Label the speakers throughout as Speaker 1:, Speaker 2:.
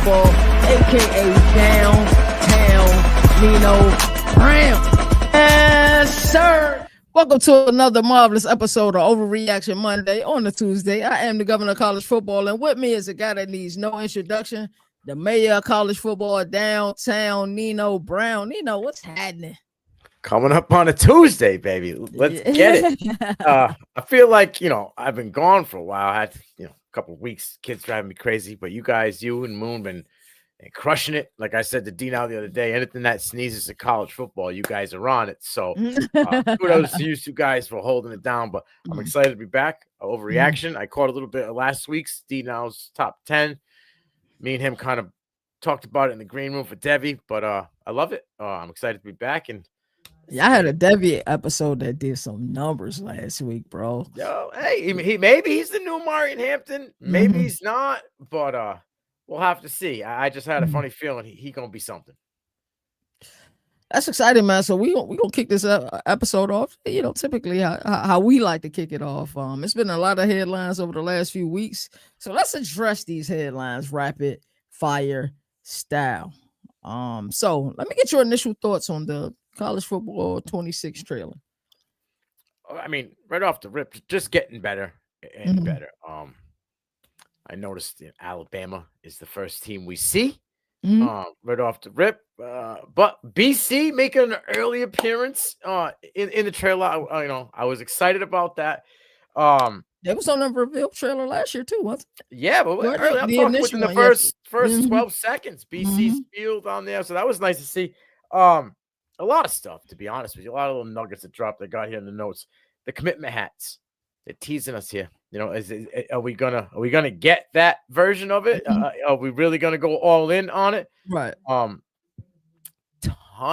Speaker 1: football, aka downtown Nino Brown. Yes, sir. Welcome to another marvelous episode of Overreaction Monday on a Tuesday. I am the governor of college football, and with me is a guy that needs no introduction, the mayor of college football, downtown Nino Brown. Nino, what's happening?
Speaker 2: Coming up on a Tuesday, baby. Let's get it. I feel like, I've been gone for a while. I had, a couple of weeks, kids driving me crazy, but you guys, you and Moon, been crushing it. Like I said to Dino the other day, anything that sneezes at college football, you guys are on it. So kudos to you two guys for holding it down, but I'm excited to be back. Overreaction. I caught a little bit of last week's Dino's top 10. Me and him kind of talked about it in the green room for Debbie, but I love it. I'm excited to be back. And
Speaker 1: yeah, I had a Debbie episode that did some numbers last week, bro.
Speaker 2: Yo, hey, he maybe he's the new Marion Hampton, maybe he's not, but we'll have to see. I just had a funny feeling he gonna be something.
Speaker 1: That's exciting, man. So we gonna kick this episode off. Typically how we like to kick it off. It's been a lot of headlines over the last few weeks, so let's address these headlines rapid fire style. So let me get your initial thoughts on the college football 26 trailer.
Speaker 2: I mean, right off the rip, just getting better and better. I noticed Alabama is the first team we see right off the rip. But BC making an early appearance in the trailer. I was excited about that.
Speaker 1: They was on the reveal trailer last year too, wasn't it?
Speaker 2: Yeah, but early, I'm talking within the first 12 seconds. BC's field on there, so that was nice to see. A lot of stuff, to be honest with you. A lot of little nuggets that dropped. I got here in the notes. The commitment hats. They're teasing us here. Are we gonna get that version of it? Are we really gonna go all in on it?
Speaker 1: Right.
Speaker 2: Ton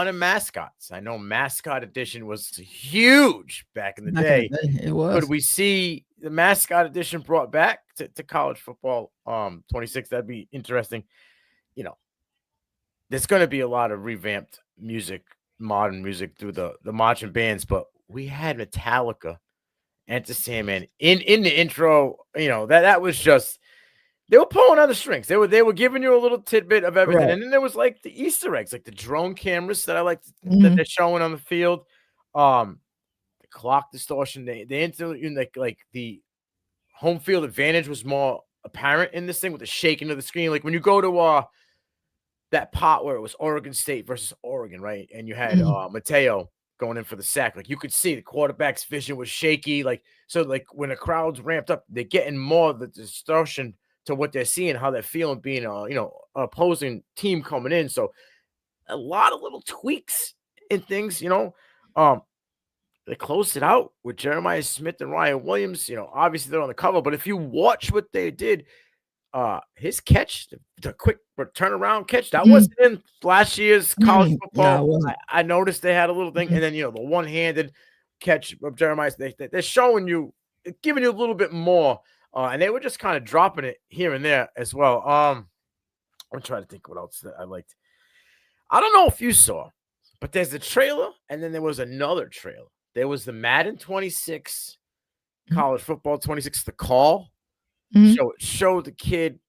Speaker 2: of mascots. I know mascot edition was huge back in the day.
Speaker 1: It was.
Speaker 2: Could we see the mascot edition brought back to college football 26? That'd be interesting. There's going to be a lot of revamped music, modern music through the marching bands, but we had Metallica, Enter Sandman in the intro. That was just, they were pulling on the strings. They were giving you a little tidbit of everything, right. And then there was like the Easter eggs, like the drone cameras that I like that they're showing on the field. The clock distortion. They like the home field advantage was more apparent in this thing with the shaking of the screen. Like when you go to that pot where it was Oregon State versus Oregon, right? And you had Mateo going in for the sack. Like you could see the quarterback's vision was shaky. So when the crowd's ramped up, they're getting more of the distortion to what they're seeing, how they're feeling being opposing team coming in. So a lot of little tweaks and things, they closed it out with Jeremiah Smith and Ryan Williams. Obviously they're on the cover, but if you watch what they did, his catch, the quick turnaround catch, that wasn't in last year's college football. I noticed they had a little thing, and then the one-handed catch of Jeremiah. They're showing you, giving you a little bit more, and they were just kind of dropping it here and there as well. I'm trying to think what else that I liked. I don't know if you saw, but there's a trailer, and then there was another trailer. There was the Madden 26, college football 26, the call. Show the kid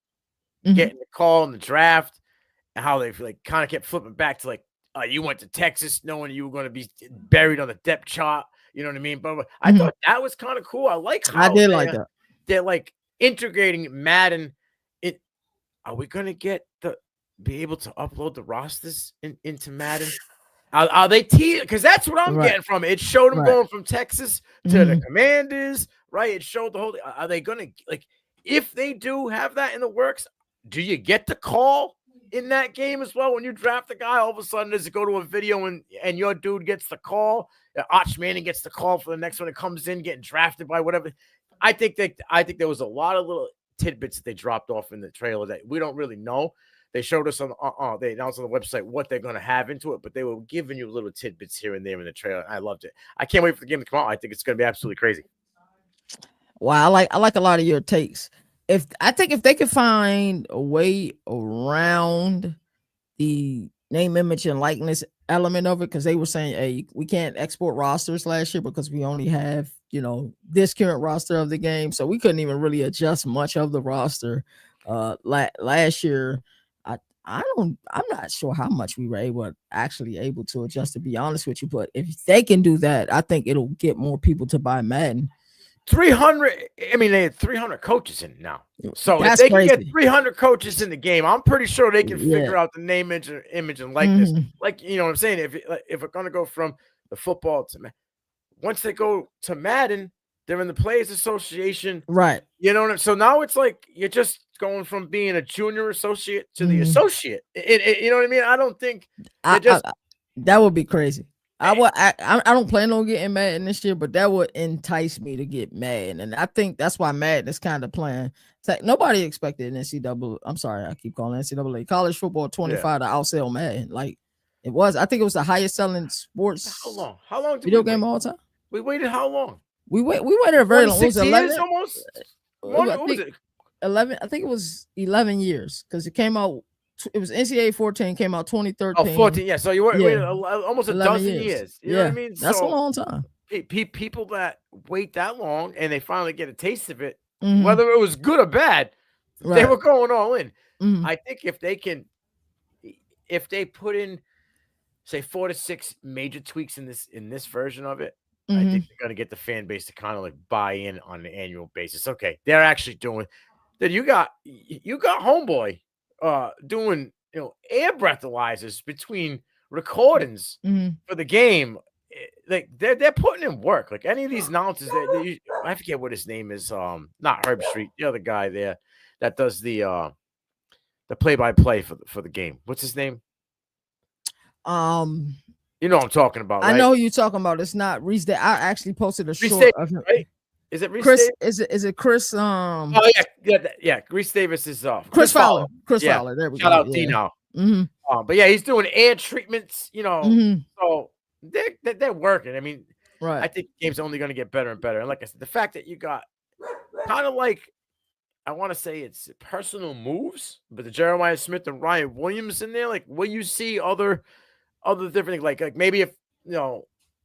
Speaker 2: getting the call in the draft and how they kind of kept flipping back to you went to Texas knowing you were going to be buried on the depth chart. You know what I mean? But I thought that was kind of cool. I like how
Speaker 1: I did like that.
Speaker 2: They're integrating Madden. Are we going to be able to upload the rosters into Madden? Are they teasing? Because that's what I'm getting from it. It showed them going from Texas to the Commanders, right? It showed the whole. Are they going to if they do have that in the works, do you get the call in that game as well? When you draft a guy, all of a sudden does it go to a video and your dude gets the call? Arch Manning gets the call for the next one that comes in, getting drafted by whatever. I think there was a lot of little tidbits that they dropped off in the trailer that we don't really know. They showed us they announced on the website what they're going to have into it, but they were giving you little tidbits here and there in the trailer. I loved it. I can't wait for the game to come out. I think it's going to be absolutely crazy.
Speaker 1: Wow, I like a lot of your takes. If they could find a way around the name, image, and likeness element of it, because they were saying, hey, we can't export rosters last year because we only have, this current roster of the game. So we couldn't even really adjust much of the roster last year. I I'm not sure how much we were actually able to adjust, to be honest with you. But if they can do that, I think it'll get more people to buy Madden.
Speaker 2: 300. I mean, they had 300 coaches in now. So if
Speaker 1: That's
Speaker 2: they can get
Speaker 1: crazy.
Speaker 2: 300 coaches in the game, I'm pretty sure they can
Speaker 1: Yeah.
Speaker 2: figure out the name, image and likeness.
Speaker 1: Mhm.
Speaker 2: Like, you know what I'm saying? If we're going to go from the football to once they go to Madden, they're in the Players Association.
Speaker 1: Right.
Speaker 2: You know what I'm So now it's like you're just going from being a junior associate to the
Speaker 1: Mhm.
Speaker 2: associate. You know what I mean? I don't think they're
Speaker 1: I,
Speaker 2: just
Speaker 1: that would be crazy.
Speaker 2: eh,
Speaker 1: I don't plan on getting Madden this year, but that would entice me to get Madden, and I think that's why Madden is kind of playing. It's like nobody expected NCAA. I'm sorry, I keep calling NCAA college football 25 to outsell Madden. Like it was. I think it was the highest selling
Speaker 2: how
Speaker 1: sports
Speaker 2: long? How long did we
Speaker 1: video
Speaker 2: wait?
Speaker 1: game all time.
Speaker 2: We waited how long?
Speaker 1: We waited a very long. It was
Speaker 2: 26 years
Speaker 1: 11.
Speaker 2: almost?
Speaker 1: I
Speaker 2: What was
Speaker 1: think
Speaker 2: it?
Speaker 1: 11. I think it was 11 years because it came out. It was NCAA 14 came out
Speaker 2: Oh,
Speaker 1: 2013.
Speaker 2: 14. Yeah. So you were
Speaker 1: Yeah,
Speaker 2: almost a
Speaker 1: 11
Speaker 2: dozen
Speaker 1: years.
Speaker 2: years. You know what I
Speaker 1: Yeah,
Speaker 2: mean?
Speaker 1: that's a
Speaker 2: So
Speaker 1: long time.
Speaker 2: people that wait that long and they finally get a taste of it,
Speaker 1: Mhm.
Speaker 2: whether it was good or bad, they
Speaker 1: Right.
Speaker 2: were going all in.
Speaker 1: Mhm.
Speaker 2: I think if they put in, say, 4 to 6 major tweaks in this version of it, I think
Speaker 1: Mhm.
Speaker 2: they're gonna get the fan base to kind of like buy in on an annual basis. Okay, they're actually doing that. You got homeboy doing air breathalyzers between recordings
Speaker 1: Mhm.
Speaker 2: for the game. Like they're putting in work. Like any of these announcers, I forget what his name is. Not Herb Street, the other guy there that does the play-by-play for the game. What's his name?
Speaker 1: Um,
Speaker 2: You know what I'm talking about,
Speaker 1: I
Speaker 2: right?
Speaker 1: know who you're talking about. It's not Reese. I actually posted a
Speaker 2: Reese
Speaker 1: short
Speaker 2: Davis,
Speaker 1: of him.
Speaker 2: right? Is it Reese
Speaker 1: Chris,
Speaker 2: Davis?
Speaker 1: is it Chris?
Speaker 2: Oh yeah. Reese Davis is
Speaker 1: Chris
Speaker 2: Chris
Speaker 1: Fowler.
Speaker 2: Fowler.
Speaker 1: Chris
Speaker 2: Yeah.
Speaker 1: Fowler. There we
Speaker 2: Shout
Speaker 1: go.
Speaker 2: out
Speaker 1: Yeah.
Speaker 2: D now.
Speaker 1: Mhm.
Speaker 2: But yeah, he's doing air treatments.
Speaker 1: Mhm.
Speaker 2: So they're working. I mean,
Speaker 1: Right.
Speaker 2: I think the game's only going to get better and better. And like I said, the fact that you got kind of like I want to say it's personal moves, but the Jeremiah Smith and Ryan Williams in there, like when you see other different things, like maybe if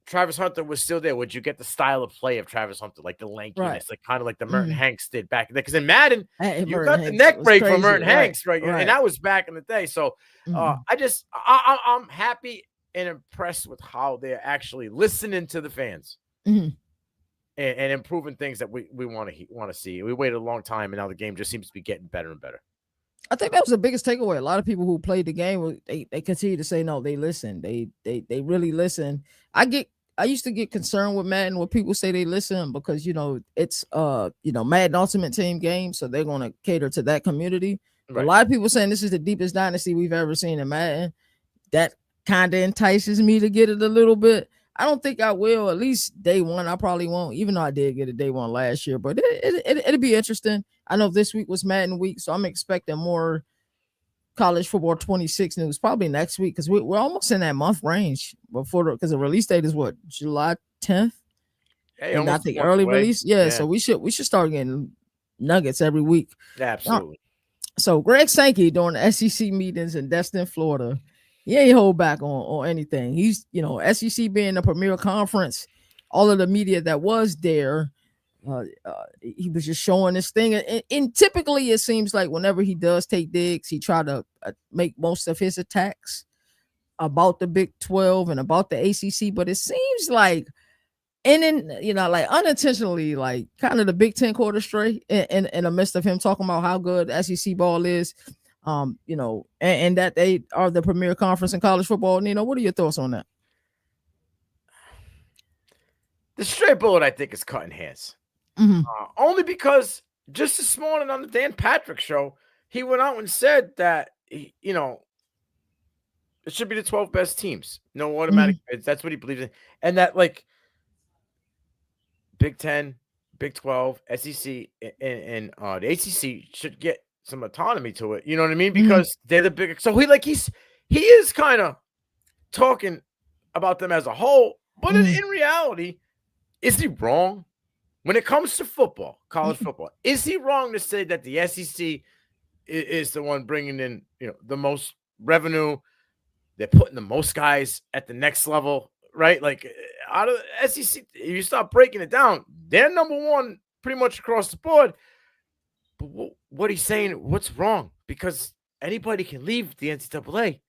Speaker 2: Travis Hunter was still there, would you get the style of play of Travis Hunter, like the
Speaker 1: Right.
Speaker 2: lankiness, like kind of like the Merton
Speaker 1: Mhm.
Speaker 2: Hanks did back then? Because in Madden,
Speaker 1: Hey,
Speaker 2: you
Speaker 1: Merton
Speaker 2: got the
Speaker 1: Hanks
Speaker 2: neck
Speaker 1: was
Speaker 2: break from
Speaker 1: crazy.
Speaker 2: Merton
Speaker 1: Right.
Speaker 2: Hanks, right? And
Speaker 1: Right.
Speaker 2: that was back in the day. So
Speaker 1: Mhm.
Speaker 2: I'm happy and impressed with how they're actually listening to the fans
Speaker 1: Mhm.
Speaker 2: and improving things that we want to see. We waited a long time, and now the game just seems to be getting better and better.
Speaker 1: I think that was the biggest takeaway. A lot of people who played the game, they continue to say no. They listen. They really listen. I used to get concerned with Madden when people say they listen because it's Madden Ultimate Team game, so they're going to cater to that community. But a
Speaker 2: Right.
Speaker 1: lot of people saying this is the deepest dynasty we've ever seen in Madden. That kind of entices me to get it a little bit. I don't think I will. At least day one, I probably won't. Even though I did get a day one last year, but it'll be interesting. I know this week was Madden week, so I'm expecting more college football 26 news probably next week because we're almost in that month range before because the release date is what July 10th,
Speaker 2: Hey,
Speaker 1: and I
Speaker 2: almost a
Speaker 1: think
Speaker 2: month
Speaker 1: early
Speaker 2: away.
Speaker 1: release. Yeah,
Speaker 2: Yeah.
Speaker 1: so we should start getting nuggets every week.
Speaker 2: Absolutely.
Speaker 1: So Greg Sankey during the SEC meetings in Destin, Florida, he ain't hold back on anything. He's SEC being the premier conference, all of the media that was there, he was just showing this thing. And typically, it seems like whenever he does take digs, he try to make most of his attacks about the Big 12 and about the ACC. But it seems like, and then like unintentionally, like kind of the Big 10 quarter straight in the midst of him talking about how good SEC ball is. And that they are the premier conference in college football. What are your thoughts on that?
Speaker 2: The straight bullet, I think, is cutting hairs.
Speaker 1: Mm-hmm.
Speaker 2: Only because just this morning on the Dan Patrick show, he went out and said that, it should be the 12 best teams. No automatic bids. That's what he believes in. And that, like, Big 10, Big 12, SEC, and the ACC should get some autonomy to it. You know what I mean? Because they're the big. So he is kind of talking about them as a whole. But in reality, is he wrong? When it comes to football, college football, is he wrong to say that the SEC is the one bringing in, the most revenue? They're putting the most guys at the next level, right? Like out of the SEC, if you start breaking it down, they're number one pretty much across the board. But what he's saying, what's wrong? Because anybody can leave the NCAA.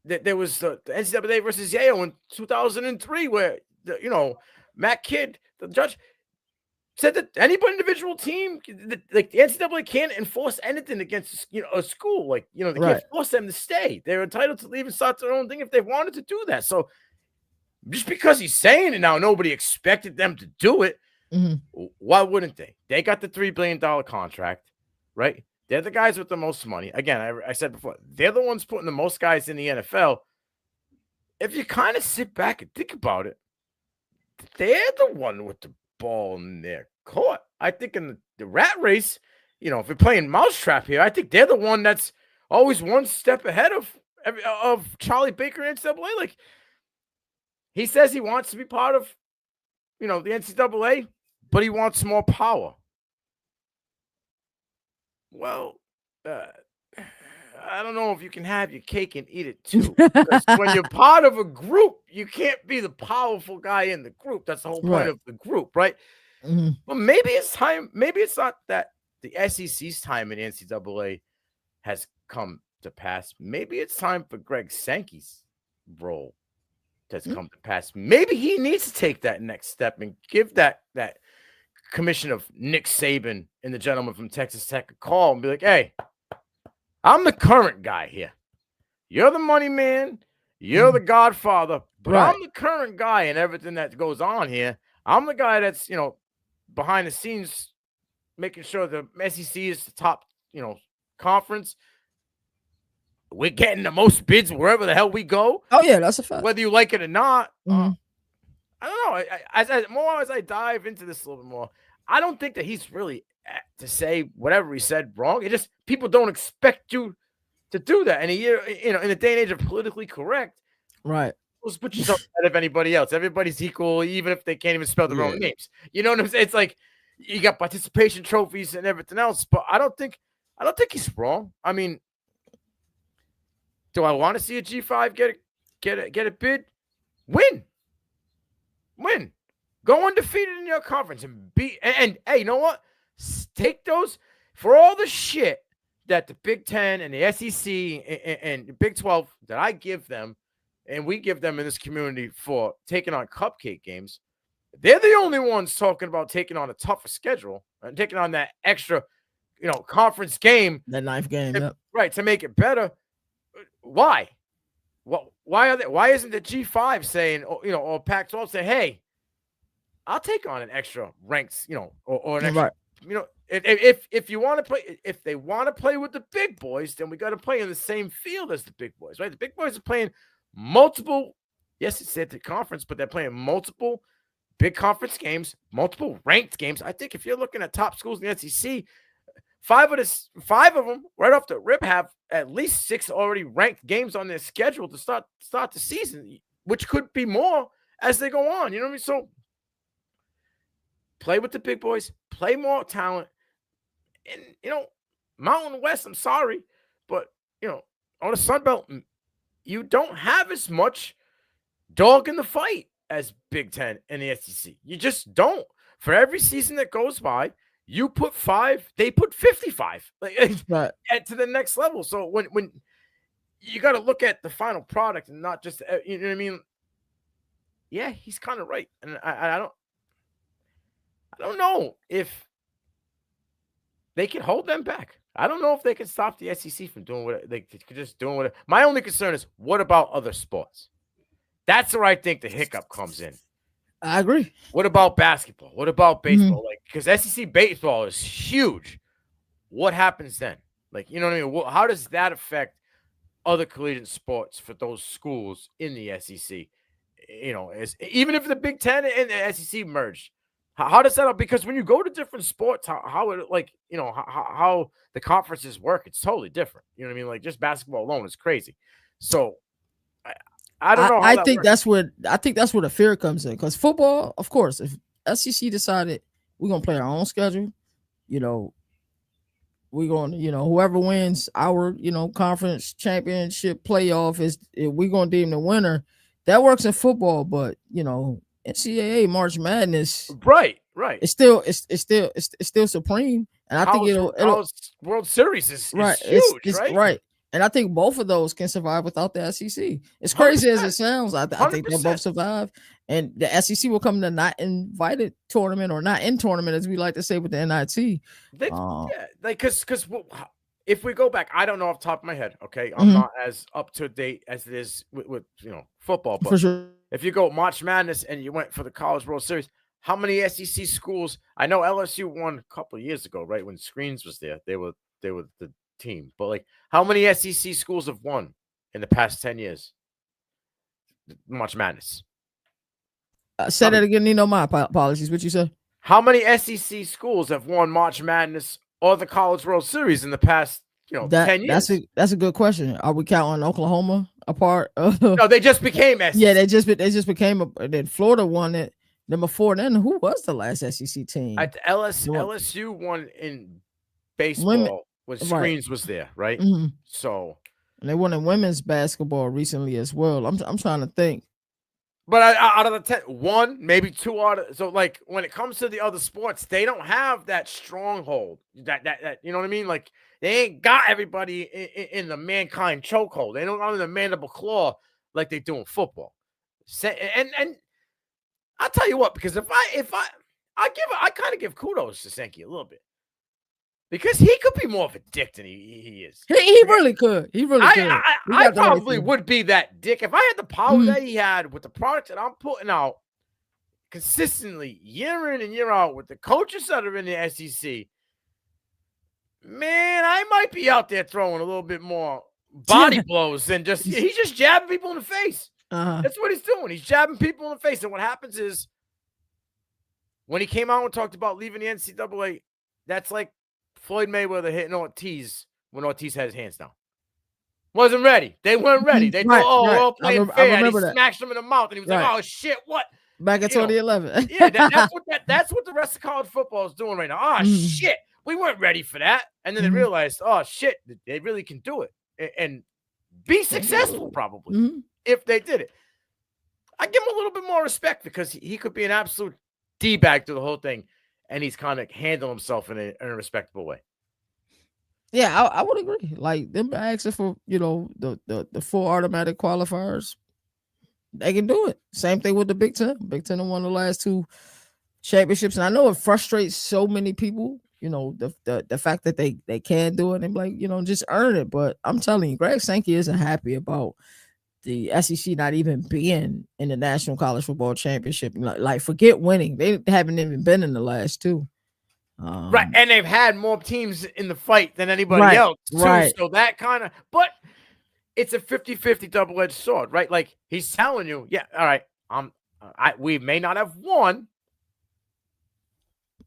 Speaker 2: There was the NCAA versus Yale in 2003, where Matt Kidd, the judge, said that any individual team, like the NCAA, can't enforce anything against a school. Like they can't force them to stay. They're entitled to leave and start their own thing if they wanted to do that. So just because he's saying it now, nobody expected them to do it.
Speaker 1: Mm-hmm.
Speaker 2: Why wouldn't they? They got the $3 billion contract, right? They're the guys with the most money. Again, I said before, they're the ones putting the most guys in the NFL. If you kind of sit back and think about it, they're the one with the ball in their court. I think in the rat race, if you're playing mousetrap here, I think they're the one that's always one step ahead of Charlie Baker and NCAA. Like, he says he wants to be part of, the NCAA, but he wants more power. Well, I don't know if you can have your cake and eat it too. Because when you're part of a group, you can't be the powerful guy in the group. That's the whole point of the group, right?
Speaker 1: Mm-hmm.
Speaker 2: But maybe it's time. Maybe it's not that the SEC's time in the NCAA has come to pass. Maybe it's time for Greg Sankey's role to come to pass. Maybe he needs to take that next step and give that commission of Nick Saban and the gentleman from Texas Tech a call and be like, hey, I'm the current guy here. You're the money man. You're the godfather. But I'm the current guy in everything that goes on here. I'm the guy that's, behind the scenes making sure the SEC is the top, conference. We're getting the most bids wherever the hell we go.
Speaker 1: Oh, yeah, that's a fact.
Speaker 2: Whether you like it or not.
Speaker 1: Mm-hmm.
Speaker 2: I don't know. As I dive into this a little bit more, I don't think that he's really to say whatever he said wrong. It just people don't expect you to do that. And in the day and age of politically correct,
Speaker 1: right?
Speaker 2: Let's put yourself ahead of anybody else. Everybody's equal, even if they can't even spell their own names. You know what I'm saying? It's like you got participation trophies and everything else. But I don't think he's wrong. I mean, do I want to see a G5 get a bid? Win. Go undefeated in your conference and beat. And hey, you know what? Take those for all the shit that the Big Ten and the SEC and the Big 12 that I give them, and we give them in this community for taking on cupcake games. They're the only ones talking about taking on a tougher schedule and taking on that extra, conference game.
Speaker 1: That ninth game,
Speaker 2: right, to make it better. Why? Well, why isn't the G5 saying, or Pac-12 say, hey, I'll take on an extra ranks, or an extra, if you want to play, if they want to play with the big boys, then we got to play in the same field as the big boys, right? The big boys are playing multiple, yes, it's at the conference, but they're playing multiple big conference games, multiple ranked games. I think if you're looking at top schools in the SEC, five of them right off the rip have at least 6 already ranked games on their schedule to start the season, which could be more as they go on. You know what I mean? So play with the big boys, play more talent. And, Mountain West, I'm sorry, but, on the Sun Belt, you don't have as much dog in the fight as Big Ten and the SEC. You just don't. For every season that goes by, you put 5, they put 55 to the next level. So when you got to look at the final product and not just, you know what I mean? Yeah, he's kind of right. And I don't know if they can hold them back. I don't know if they can stop the SEC from doing what they could just doing what. My only concern is, what about other sports? That's where I think the hiccup comes in.
Speaker 1: I agree.
Speaker 2: What about basketball? What about baseball? Because SEC baseball is huge. What happens then? You know what I mean? How does that affect other collegiate sports for those schools in the SEC? Even if the Big Ten and the SEC merged, how does that? Because when you go to different sports, how the conferences work, it's totally different. You know what I mean? Just basketball alone is crazy. So I don't know.
Speaker 1: I think that's where the fear comes in. Because football, of course, if SEC decided we're gonna play our own schedule, we're going to, whoever wins our, conference championship playoff we're gonna deem the winner. That works in football, but NCAA March Madness,
Speaker 2: right,
Speaker 1: it's still supreme. And I think it'll
Speaker 2: college World Series is
Speaker 1: right.
Speaker 2: huge,
Speaker 1: It's
Speaker 2: right?
Speaker 1: right. And I think both of those can survive without the SEC. As
Speaker 2: Hundred
Speaker 1: crazy as
Speaker 2: percent,
Speaker 1: it sounds, I
Speaker 2: hundred
Speaker 1: think they'll both
Speaker 2: percent.
Speaker 1: survive. And the SEC will come to not invited tournament or not in tournament, as we like to say with the NIT.
Speaker 2: They,
Speaker 1: Uh,
Speaker 2: yeah, like because if we go back, I don't know off the top of my head. Okay, I'm
Speaker 1: mhm,
Speaker 2: not as up to date as it is with football, but
Speaker 1: for sure.
Speaker 2: if you go March Madness and you went for the College World Series, how many SEC schools? I know LSU won a couple of years ago, right when Screens was there. They were the team, but like how many SEC schools have won in the past 10 years? March Madness.
Speaker 1: Say
Speaker 2: How
Speaker 1: that
Speaker 2: many?
Speaker 1: again, Nino. My apologies. What you said?
Speaker 2: How many SEC schools have won March Madness or the College World Series in the past 10 years?
Speaker 1: That's a good question. Are we counting Oklahoma a part of?
Speaker 2: No, they just became
Speaker 1: Yeah,
Speaker 2: SEC.
Speaker 1: they just became a. Then Florida won it. Then before then, who was the last SEC team?
Speaker 2: At
Speaker 1: The one-
Speaker 2: LSU won in
Speaker 1: Women,
Speaker 2: baseball when
Speaker 1: right?
Speaker 2: Screens was there, right?
Speaker 1: Hmm.
Speaker 2: So,
Speaker 1: And they won in women's basketball recently as well. I'm trying to think.
Speaker 2: but out of the 10, one, maybe two out of, so like when it comes to the other sports, they don't have that stronghold. That you know what I mean? Like they ain't got everybody in the mankind chokehold. They don't have the mandible claw like they do in football. And I'll tell you what, because I kind of give kudos to Sankey a little bit because he could be more of a dick than he is.
Speaker 1: He really could. He really could.
Speaker 2: I probably would be that dick if I had the power that he had with the product that I'm putting out consistently year in and year out with the coaches that are in the SEC. Man, I might be out there throwing a little bit more body blows than just he's just jabbing people in the face. That's what he's doing. He's jabbing people in the face. And what happens is when he came out and talked about leaving the NCAA, that's like Floyd Mayweather hitting Ortiz when Ortiz had his hands down. Wasn't ready. They weren't ready. They thought, we're all playing fair. And he smashed him in the mouth. And he was like, oh, shit, what?
Speaker 1: Back in 2011.
Speaker 2: Yeah, that's what the rest of college football is doing right now. Oh, shit. We weren't ready for that. And then they realized, oh, shit, they really can do it. And be successful, probably, if they did it. I give him a little bit more respect because he could be an absolute D-bag through the whole thing. And he's kind of handling himself in a respectable way.
Speaker 1: Yeah, I would agree. Like them asking for, the 4 automatic qualifiers, they can do it. Same thing with the Big Ten. Big Ten won the last 2 championships. And I know it frustrates so many people, the fact that they can do it and like, just earn it. But I'm telling you, Greg Sankey isn't happy about the SEC not even being in the National College Football Championship. Like forget winning. They haven't even been in the last 2.
Speaker 2: Right. And they've had more teams in the fight than anybody else, too. Right. So that kind of, but it's a 50-50 double-edged sword, right? Like he's telling you, yeah, all right, we may not have won,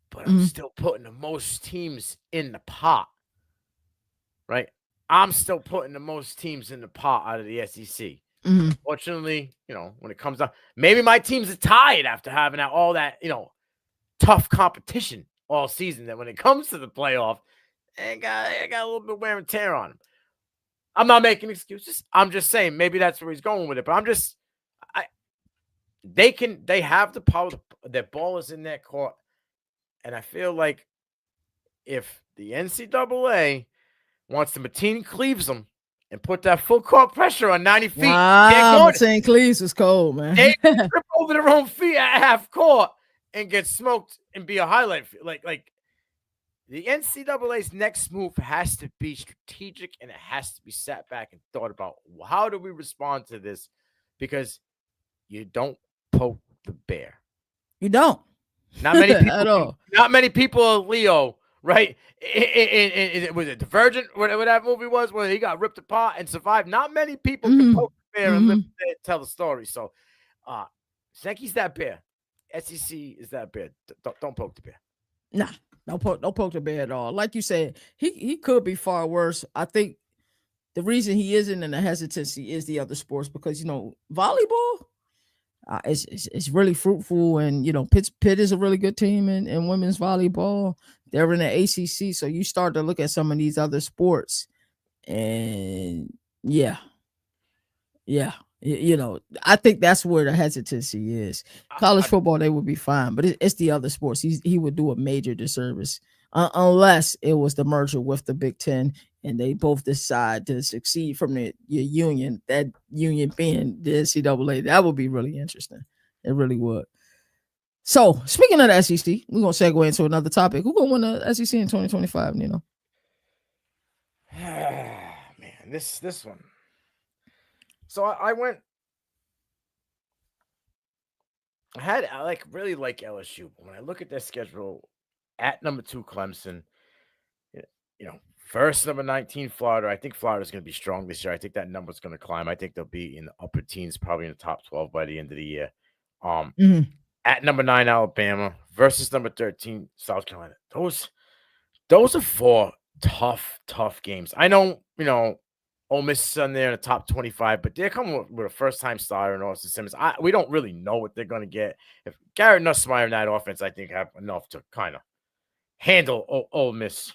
Speaker 2: but I'm still putting the most teams in the pot, right? I'm still putting the most teams in the pot out of the SEC. Fortunately, when it comes down, maybe my teams are tired after having all that, tough competition all season. That when it comes to the playoff, I got a little bit of wear and tear on them. I'm not making excuses. I'm just saying maybe that's where he's going with it. But they have the power. Their ball is in their court. And I feel like if the NCAA wants to Martini Cleaves them and put that full court pressure on 90 feet.
Speaker 1: Wow, Martini Cleaves was cold, man.
Speaker 2: They trip over their own feet at half court and get smoked and be a highlight. Like the NCAA's next move has to be strategic and it has to be sat back and thought about how do we respond to this? Because you don't poke the bear.
Speaker 1: You don't.
Speaker 2: Not many people at all. Not many people are Leo, right? Was it Divergent, whatever that movie was, where he got ripped apart and survived? Not many people can poke the bear and live there, tell the story. So, Sankey's that bear. SEC is that bear. Don't poke the bear.
Speaker 1: Nah, don't poke the bear at all. Like you said, he could be far worse. I think the reason he isn't in the hesitancy is the other sports because volleyball. It's really fruitful, and Pitt is a really good team in women's volleyball. They're in the ACC, so you start to look at some of these other sports, and I think that's where the hesitancy is. College football, they would be fine, but it's the other sports. He would do a major disservice unless it was the merger with the Big Ten and they both decide to succeed from your union, that union being the NCAA. That would be really interesting. It really would. So, speaking of the SEC, we're going to segue into another topic. Who's going to win the SEC in 2025, you know?
Speaker 2: Man, this one. So I went. I really like LSU, but when I look at their schedule, at number 2 Clemson, you know, first number 19 Florida. I think Florida's going to be strong this year. I think that number's going to climb. I think they'll be in the upper teens, probably in the top 12 by the end of the year. At number 9 Alabama versus number 13 South Carolina. Those are 4 tough games. I know, Ole Miss is on there in the top 25, but they're coming with a first-time starter in Austin Simmons. We don't really know what they're going to get. If Garrett Nussmeier in that offense, I think, have enough to kind of handle Ole Miss,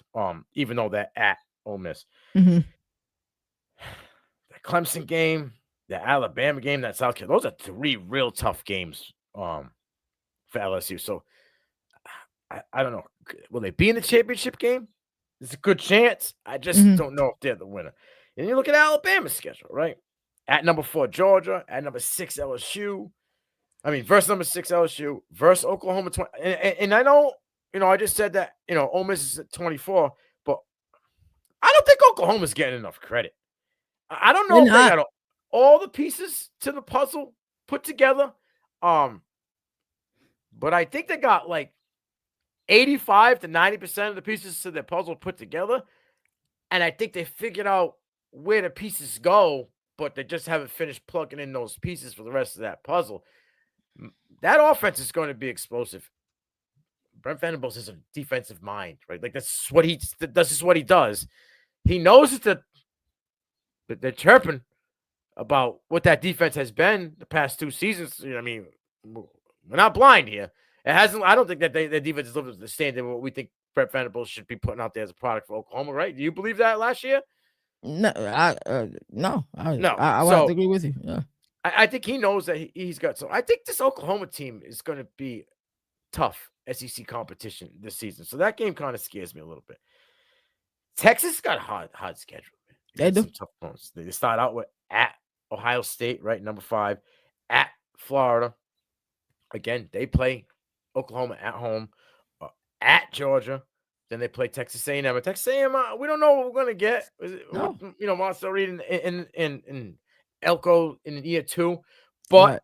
Speaker 2: even though they're at Ole Miss. The Clemson game, the Alabama game, that South Carolina, those are 3 real tough games for LSU. So I don't know. Will they be in the championship game? There's a good chance. I just don't know if they're the winner. And you look at Alabama's schedule, right? At number 4, Georgia. At number 6, LSU. I mean, versus number 6, LSU. Versus Oklahoma 20. And I know, I just said that, Ole Miss is at 24. But I don't think Oklahoma's getting enough credit. I don't know if they got all the pieces to the puzzle put together. But I think they got like 85 to 90% of the pieces to their puzzle put together. And I think they figured out where the pieces go, but they just haven't finished plugging in those pieces for the rest of that puzzle. That offense is going to be explosive. Brent Venables is a defensive mind, right? Like that's what he does. He knows that they're chirping about what that defense has been the past 2 seasons. I mean, we're not blind here. It hasn't. I don't think that their defense is living to the standard of what we think Brent Venables should be putting out there as a product for Oklahoma, right? Do you believe that last year?
Speaker 1: No, no. I
Speaker 2: So,
Speaker 1: have to agree with you. Yeah.
Speaker 2: I think he knows that he's got. So I think this Oklahoma team is going to be tough SEC competition this season. So that game kind of scares me a little bit. Texas got a hard schedule.
Speaker 1: They do.
Speaker 2: Some tough opponents. They start out with at Ohio State, right, number 5, at Florida. Again, they play Oklahoma at home, at Georgia. Then they play Texas A&M. And Texas A&M, we don't know what we're going to get.
Speaker 1: No.
Speaker 2: Marcel Reed in Elko in year 2. But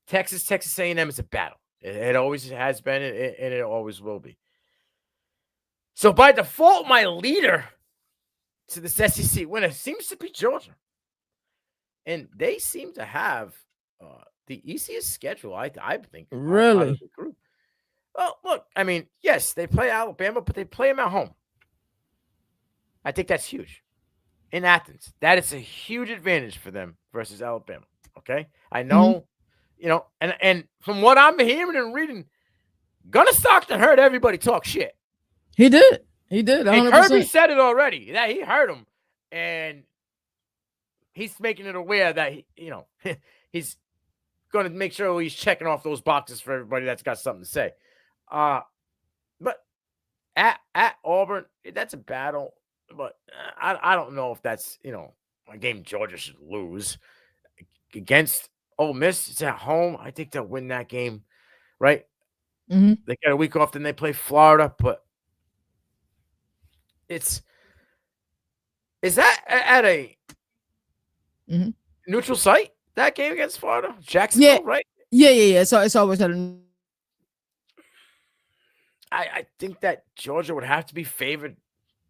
Speaker 2: Texas A&M is a battle. It always has been, and it always will be. So by default, my leader to this SEC winner seems to be Georgia. And they seem to have the easiest schedule, I think.
Speaker 1: Really?
Speaker 2: Out of the group. Well, look, I mean, yes, they play Alabama, but they play them at home. I think that's huge. In Athens, that is a huge advantage for them versus Alabama. Okay? I know, and from what I'm hearing and reading, Gunnar Stockton heard everybody talk shit.
Speaker 1: He did. 100%.
Speaker 2: And Kirby said it already, that he heard him. And he's making it aware that, he's going to make sure he's checking off those boxes for everybody that's got something to say. But at Auburn, that's a battle. But I don't know if that's, a game Georgia should lose. Against Ole Miss, it's at home. I think they'll win that game, right? They got a week off, then they play Florida. But is that at a neutral site, that game against Florida? Jacksonville, right?
Speaker 1: Yeah. So it's always at a...
Speaker 2: I think that Georgia would have to be favored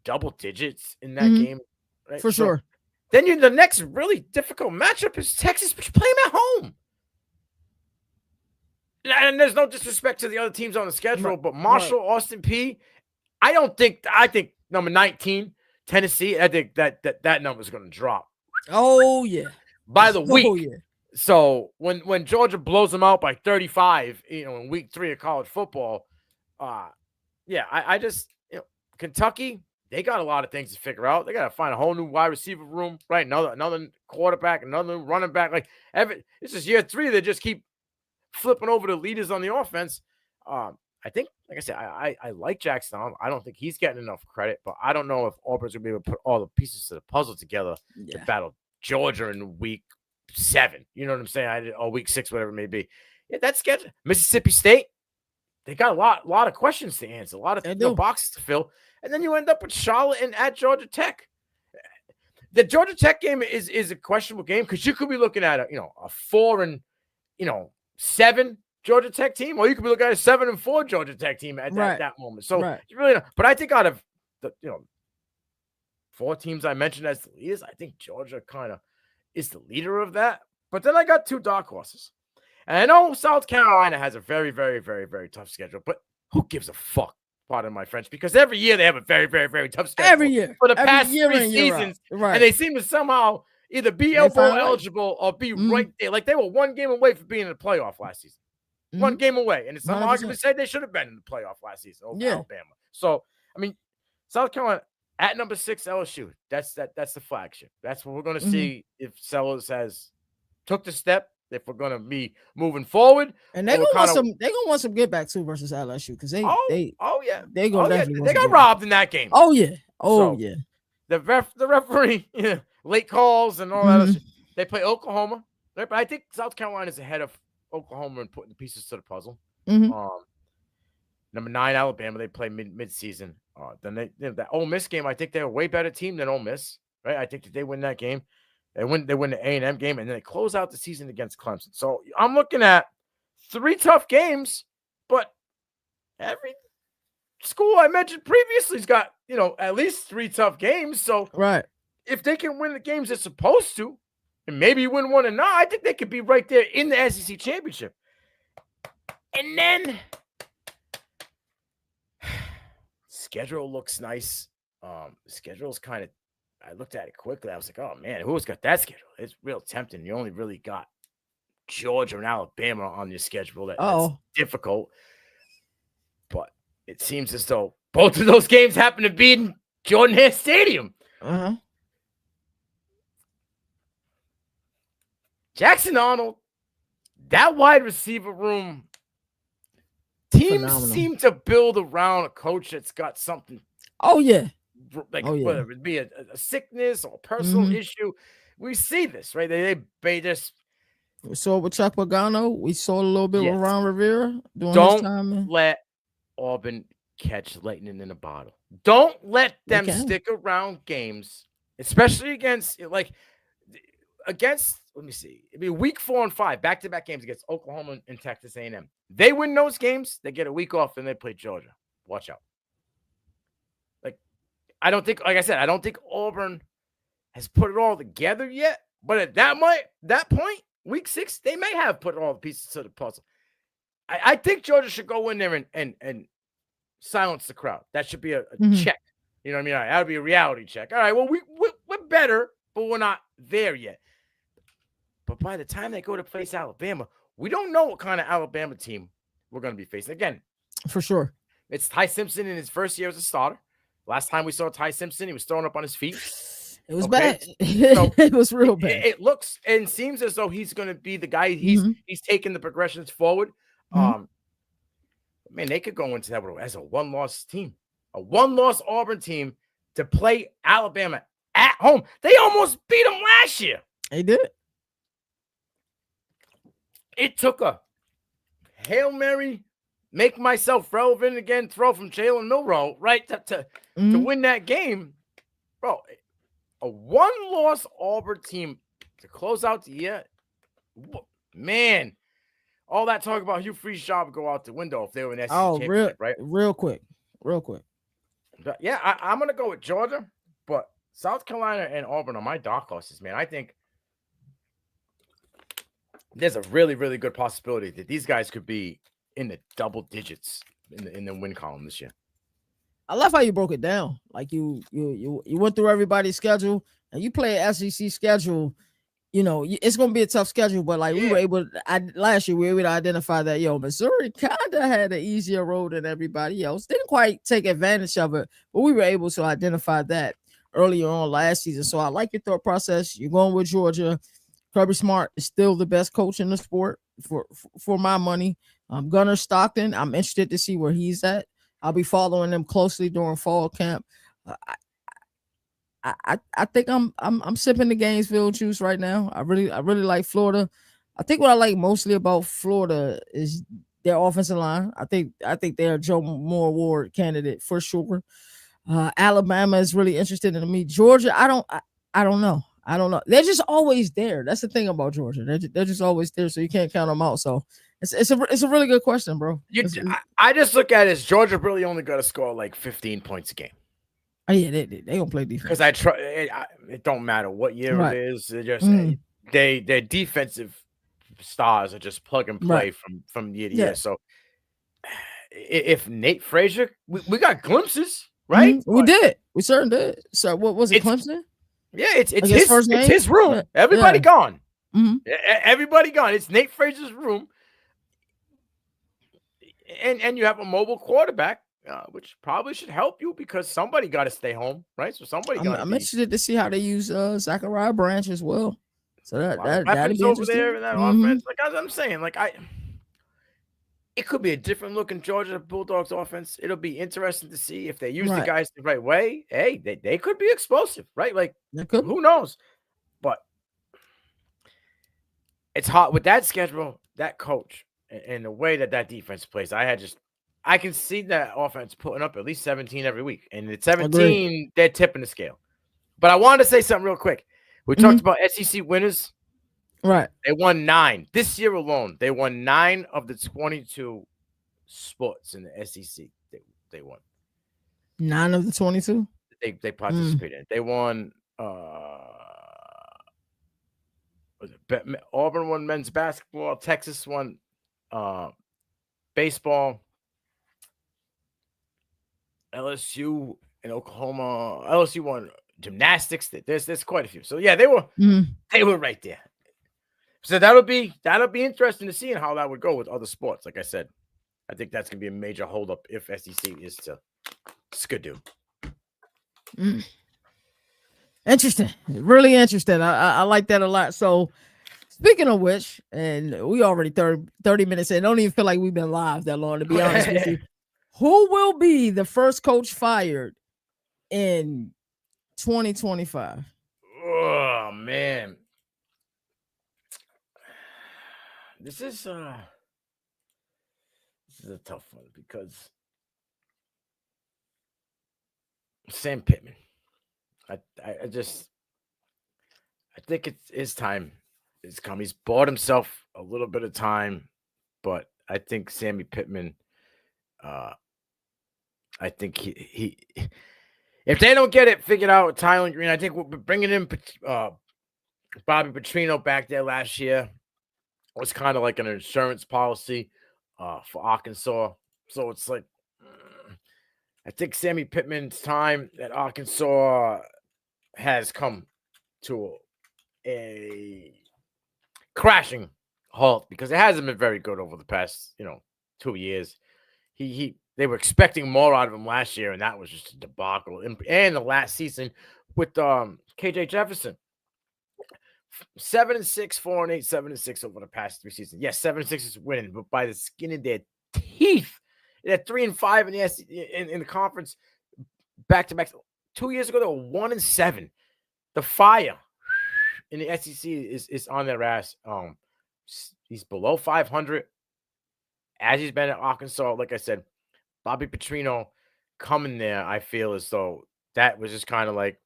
Speaker 2: double digits in that game. Right?
Speaker 1: For sure.
Speaker 2: Then the next really difficult matchup is Texas, but you play them at home. And there's no disrespect to the other teams on the schedule, but Marshall, Austin P, I think number 19, Tennessee, I think that number is going to drop.
Speaker 1: Oh, yeah.
Speaker 2: By the week.
Speaker 1: Oh, yeah.
Speaker 2: So when Georgia blows them out by 35, in week 3 of college football, I just, Kentucky, they got a lot of things to figure out. They got to find a whole new wide receiver room, right? Another quarterback, another running back. Like this is year 3. They just keep flipping over the leaders on the offense. I think, like I said, I like Jackson Arnold. I don't think he's getting enough credit, but I don't know if Auburn's gonna be able to put all the pieces to the puzzle together to battle Georgia in week 7. You know what I'm saying? Or week 6, whatever it may be. Yeah, that's schedule. Mississippi State, they got a lot of questions to answer, a lot of boxes to fill, and then you end up with Charlotte and at Georgia Tech. The Georgia Tech game is a questionable game because you could be looking at a 4-7 Georgia Tech team, or you could be looking at a 7-4 Georgia Tech team at that moment. So you really don't. But I think out of the 4 teams I mentioned as the leaders, I think Georgia kind of is the leader of that. But then I got 2 dark horses. And I know South Carolina has a very, very, very, very tough schedule, but who gives a fuck? Pardon my French, because every year they have a very, very, very tough schedule.
Speaker 1: Every year.
Speaker 2: For the past 3 seasons. Right. And they seem to somehow either be elbow eligible or be right there. Like they were 1 game away from being in the playoff last season. 1 game away. And some arguments say they should have been in the playoff last season over Alabama. So, I mean, South Carolina at number 6 LSU. That's the flagship. That's what we're going to see if Sellers has took the step, if we're going to be moving forward.
Speaker 1: And they're going to want some get back too versus LSU because they
Speaker 2: got robbed in that game. The referee late calls and all that other shit. They play Oklahoma. But I think South Carolina is ahead of Oklahoma and putting the pieces to the puzzle. Number 9 Alabama, they play mid-season. Then that Ole Miss game, I think they're a way better team than Ole Miss, right? I think that they win that game. They win the A&M game, and then they close out the season against Clemson. So I'm looking at 3 tough games, but every school I mentioned previously has got at least 3 tough games. So if they can win the games they're supposed to, and maybe win 1 and 9, I think they could be right there in the SEC championship. And then schedule looks nice. Schedule's kind of, I looked at it quickly. I was like, oh man, who's got that schedule? It's real tempting. You only really got Georgia and Alabama on your schedule. That's difficult. But it seems as though both of those games happen to be in Jordan-Hare Stadium. Jackson Arnold, that wide receiver room, teams seem to build around a coach that's got something. Whether it be a sickness or a personal issue. We see this, right? They just.
Speaker 1: We saw it with Chuck Pagano. We saw a little bit with Ron Rivera during
Speaker 2: this
Speaker 1: time.
Speaker 2: Don't let Auburn catch lightning in a bottle. Don't let them stick around games, especially against, let me see. It'd be week 4 and 5, back-to-back games against Oklahoma and Texas A&M. They win those games, they get a week off, and they play Georgia. Watch out. I don't think Auburn has put it all together yet. But at that point, week 6, they may have put all the pieces to the puzzle. I think Georgia should go in there and silence the crowd. That should be a check. You know what I mean? All right, that would be a reality check. All right, well, we're better, but we're not there yet. But by the time they go to face Alabama, we don't know what kind of Alabama team we're going to be facing. Again,
Speaker 1: for sure.
Speaker 2: It's Ty Simpson in his first year as a starter. Last time we saw Ty Simpson, he was throwing up on his feet.
Speaker 1: It was bad. So, it was real bad.
Speaker 2: It looks and seems as though he's going to be the guy. He's taking the progressions forward. Man, they could go into that as a 1-loss team, a 1-loss Auburn team to play Alabama at home. They almost beat them last year.
Speaker 1: They did.
Speaker 2: It took a Hail Mary, make myself relevant again, throw from Jalen Milroe, right, to win that game. Bro, a 1-loss Auburn team to close out the year, man, all that talk about Hugh Freeze's job would go out the window if they were in SEC championship, right?
Speaker 1: Real quick.
Speaker 2: But yeah, I'm going to go with Georgia, but South Carolina and Auburn are my dark horses, man. I think there's a really, really good possibility that these guys could be in the double digits in the win column this year.
Speaker 1: I love how you broke it down. Like you went through everybody's schedule and you play an SEC schedule. It's going to be a tough schedule, but we were able last year we were able to identify that Missouri kind of had an easier road than everybody else. Didn't quite take advantage of it, but we were able to identify that earlier on last season. So I like your thought process. You're going with Georgia. Kirby Smart is still the best coach in the sport for my money. Gunnar Stockton, I'm interested to see where he's at. I'll be following them closely during fall camp. Uh, I think I'm sipping the Gainesville juice right now. I really like Florida. I think what I like mostly about Florida is their offensive line. I think they're a Joe Moore Award candidate for sure. Alabama is really interested in me. Georgia, I don't know. I don't know. They're just always there. That's the thing about Georgia. They're just always there, so you can't count them out. So it's a really good question, bro.
Speaker 2: I just look at it as Georgia really only got to score like 15 points a game.
Speaker 1: Oh yeah, they don't play defense
Speaker 2: because I try. It don't matter what year
Speaker 1: Right.
Speaker 2: it is. They just their defensive stars are just plug and play
Speaker 1: Right.
Speaker 2: from year to
Speaker 1: Yeah.
Speaker 2: year. So if Nate Frazier, we got glimpses, right?
Speaker 1: We did. We certainly did. So what was it, Clemson?
Speaker 2: Yeah, it's
Speaker 1: Like
Speaker 2: his
Speaker 1: first
Speaker 2: it's
Speaker 1: game?
Speaker 2: his room.
Speaker 1: Yeah.
Speaker 2: Everybody
Speaker 1: Yeah.
Speaker 2: gone.
Speaker 1: Mhm.
Speaker 2: Everybody gone. It's Nate Frazier's room, and you have a mobile quarterback. Which probably should help you because somebody got to stay home, right? So somebody got.
Speaker 1: I'm interested to see how they use Zachariah Branch as well. So that'd be
Speaker 2: over
Speaker 1: interesting.
Speaker 2: there in that offense. Like as I'm saying, it could be a different looking Georgia Bulldogs offense. It'll be interesting to see if they use the guys the right way. Hey, they could be explosive, right? Like who knows? But it's hot with that schedule, that coach, and the way that defense plays. I can see that offense putting up at least 17 every week. And at 17, they're tipping the scale. But I wanted to say something real quick. We talked about SEC winners.
Speaker 1: Right.
Speaker 2: They won 9. This year alone, they won 9 of the 22 sports in the SEC. They won.
Speaker 1: 9 of the 22?
Speaker 2: They participated in. They won Auburn won men's basketball. Texas won baseball. LSU and Oklahoma. LSU won gymnastics. There's quite a few. So yeah, they were right there. So that'll be interesting to see how that would go with other sports. Like I said, I think that's gonna be a major holdup if SEC is to skidoo.
Speaker 1: Interesting, really interesting. I like that a lot. So speaking of which, and we already 30 minutes in. Don't even feel like we've been live that long, to be honest with you. Who will be the first coach fired in 2025?
Speaker 2: Oh man, this is a tough one because Sam Pittman. I think it's his time has come. He's bought himself a little bit of time, but I think Sammy Pittman. I think he if they don't get it figured out with Tyler Green, I think we're bringing in Bobby Petrino back there last year. It was kind of like an insurance policy for Arkansas. So it's like I think Sammy Pittman's time at Arkansas has come to a crashing halt because it hasn't been very good over the past 2 years. They were expecting more out of him last year, and that was just a debacle. And the last season with KJ Jefferson, 7-6, 4-8, 7-6 over the past 3 seasons. Yes, 7-6 is winning, but by the skin of their teeth. They're 3-5 in the conference back to back. 2 years ago, they were 1-7. The fire in the SEC is on their ass. He's below 500 as he's been at Arkansas. Like I said, Bobby Petrino coming there, I feel as though that was just kind of like,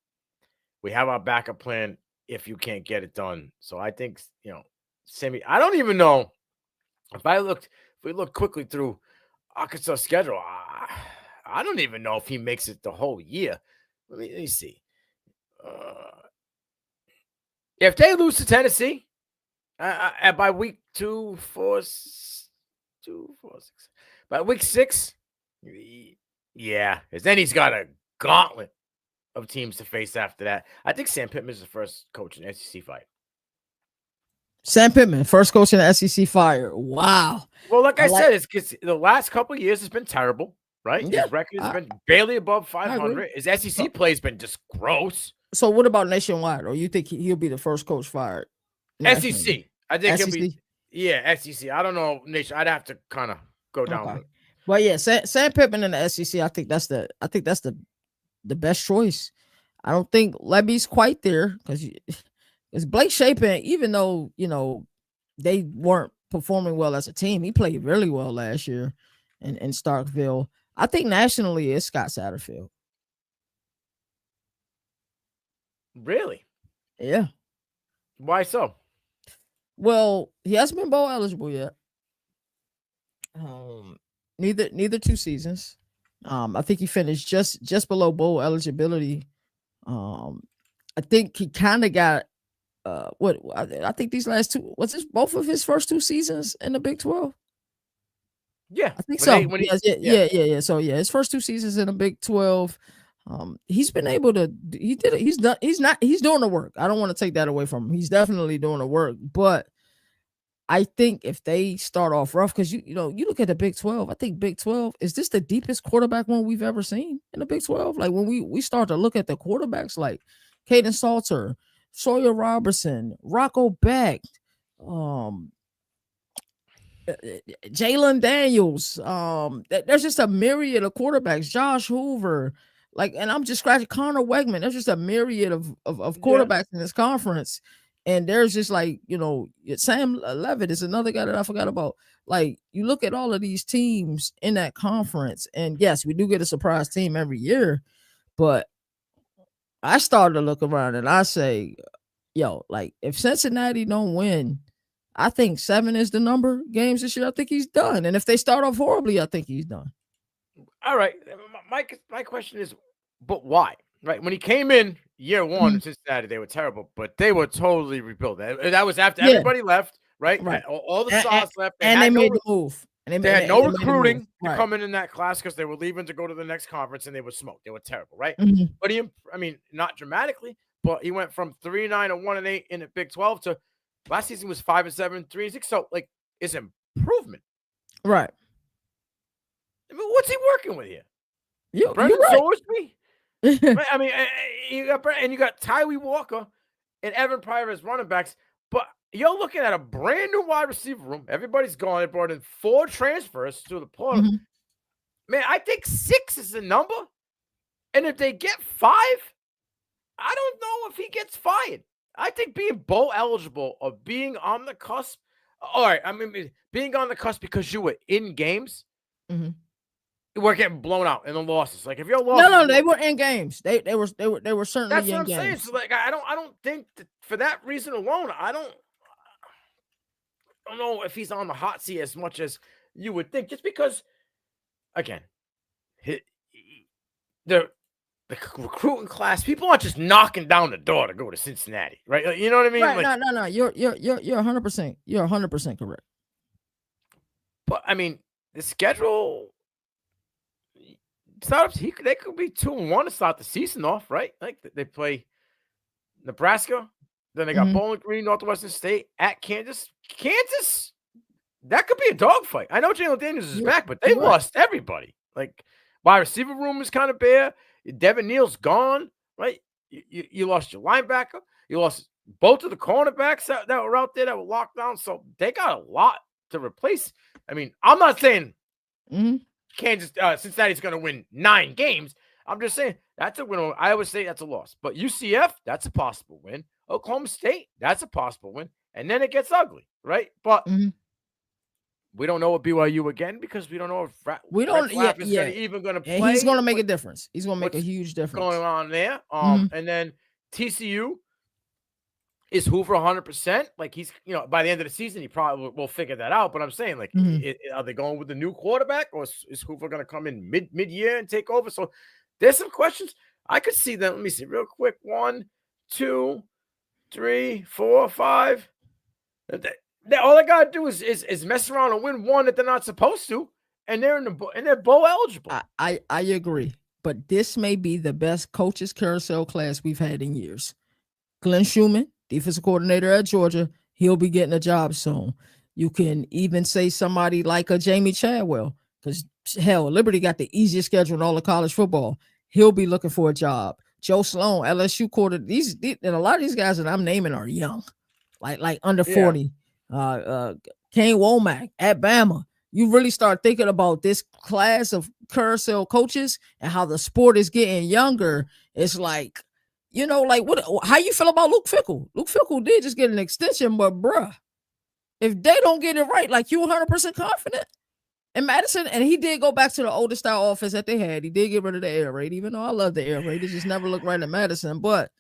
Speaker 2: we have our backup plan if you can't get it done. So I think, Sammy, I don't even know if we look quickly through Arkansas schedule, I don't even know if he makes it the whole year. Let me see. If they lose to Tennessee by week 2, 4, 6, by week 6, yeah, then he's got a gauntlet of teams to face after that. I think Sam Pittman is the first coach in SEC fight.
Speaker 1: Sam Pittman, first coach in the SEC fire. Wow.
Speaker 2: Well, like I said, it's because the last couple of years has been terrible, right?
Speaker 1: Yeah,
Speaker 2: his record has been barely above 500. His SEC play has been just gross.
Speaker 1: So what about nationwide? Or you think he'll be the first coach fired?
Speaker 2: SEC. I think he'll be. Yeah, SEC. I don't know, Nation. I'd have to kind of go down.
Speaker 1: Okay. Well, yeah, Sam Pittman in the SEC. I think that's the best choice. I don't think Levy's quite there because Blake Shapen, even though they weren't performing well as a team, he played really well last year in Starkville. I think nationally it's Scott Satterfield.
Speaker 2: Really?
Speaker 1: Yeah.
Speaker 2: Why so?
Speaker 1: Well, he hasn't been bowl eligible yet. Neither 2 seasons. I think he finished just below bowl eligibility. I think he kind of got what I think these last two was this both of his first 2 seasons in the Big 12.
Speaker 2: Yeah,
Speaker 1: I think so. Yeah. So yeah, his first 2 seasons in the Big 12. He's been able to. He did it. He's done. He's doing the work. I don't want to take that away from him. He's definitely doing the work. But I think if they start off rough, because you look at the Big 12. I think Big 12 is this the deepest quarterback one we've ever seen in the Big 12. Like when we start to look at the quarterbacks, like Caden Salter, Sawyer Robertson, Rocco Beck, Jalen Daniels. There's just a myriad of quarterbacks. Josh Hoover, and I'm just scratching Connor Wegman. There's just a myriad of quarterbacks in this conference, and there's just Sam Levitt is another guy that I forgot about. Like you look at all of these teams in that conference, and yes, we do get a surprise team every year, but I started to look around and I say, if Cincinnati don't win, I think 7 is the number games this year. I think he's done. And if they start off horribly, I think he's done.
Speaker 2: All right. My question is, but why? Right. When he came in year one in Cincinnati, they were terrible, but they were totally rebuilt. That was after everybody left, right? All the stars left.
Speaker 1: And they made the move.
Speaker 2: And they had no recruiting to come in that class because they were leaving to go to the next conference, and they were smoked. They were terrible, right? But not dramatically, but he went from 3-9 to 1-8 in the Big 12 to last season was 5-7, 3-6. So it's improvement,
Speaker 1: right?
Speaker 2: I mean, what's he working with here?
Speaker 1: Brendan
Speaker 2: Sorsby? Right? I mean, you got Tyree Walker and Evan Pryor as running backs, but you're looking at a brand new wide receiver room. Everybody's gone. They brought in 4 transfers to the portal. Man, I think 6 is the number. And if they get 5, I don't know if he gets fired. I think being bowl eligible or being on the cusp. All right, I mean, being on the cusp because you were in games. We're getting blown out in the losses. Like if you're lost,
Speaker 1: no, they were in games. They were certainly.
Speaker 2: That's what I'm
Speaker 1: games.
Speaker 2: saying. So I don't think that for that reason alone, I don't know if he's on the hot seat as much as you would think. Just because, again, the recruiting class, people aren't just knocking down the door to go to Cincinnati, right? You know what I mean?
Speaker 1: Right, no. You're 100%. You're 100% correct.
Speaker 2: But I mean, the schedule. Startups, they could be 2-1 to start the season off, right? Like they play Nebraska, then they got Bowling Green, Northwestern State at Kansas. Kansas, that could be a dogfight. I know Jalen Daniels is back, but they lost everybody. Like wide receiver room is kind of bare. Devin Neal's gone, right? You lost your linebacker. You lost both of the cornerbacks that were out there that were locked down. So they got a lot to replace. I mean, I'm not saying Cincinnati's going to win 9 games. I'm just saying that's a win. I always say that's a loss. But UCF, that's a possible win. Oklahoma State, that's a possible win. And then it gets ugly, right? But we don't know what BYU again because we don't know if is even going to play.
Speaker 1: And he's going to make a difference. He's going to make a huge difference.
Speaker 2: Going on there. And then TCU. Is Hoover 100%? Like he's, by the end of the season, he probably will figure that out. But I'm saying, like, are they going with the new quarterback, or is Hoover going to come in mid-year and take over? So there's some questions. I could see them. Let me see real quick. 1, 2, 3, 4, 5. All they gotta do is mess around and win one that they're not supposed to, and they're bowl eligible.
Speaker 1: I agree, but this may be the best coaches carousel class we've had in years. Glenn Schumann, defensive coordinator at Georgia, he'll be getting a job soon. You can even say somebody like a Jamie Chadwell, because hell, Liberty got the easiest schedule in all of college football. He'll be looking for a job. Joe Sloan, LSU quarter. And a lot of these guys that I'm naming are young, like under 40. Kane Womack at Bama. You really start thinking about this class of carousel coaches and how the sport is getting younger. It's like, like what? How you feel about Luke Fickle? Luke Fickle did just get an extension, but bruh, if they don't get it right, like you 100% confident in Madison, and he did go back to the older style offense that they had. He did get rid of the air raid, even though I love the air raid. It just never looked right at Madison. But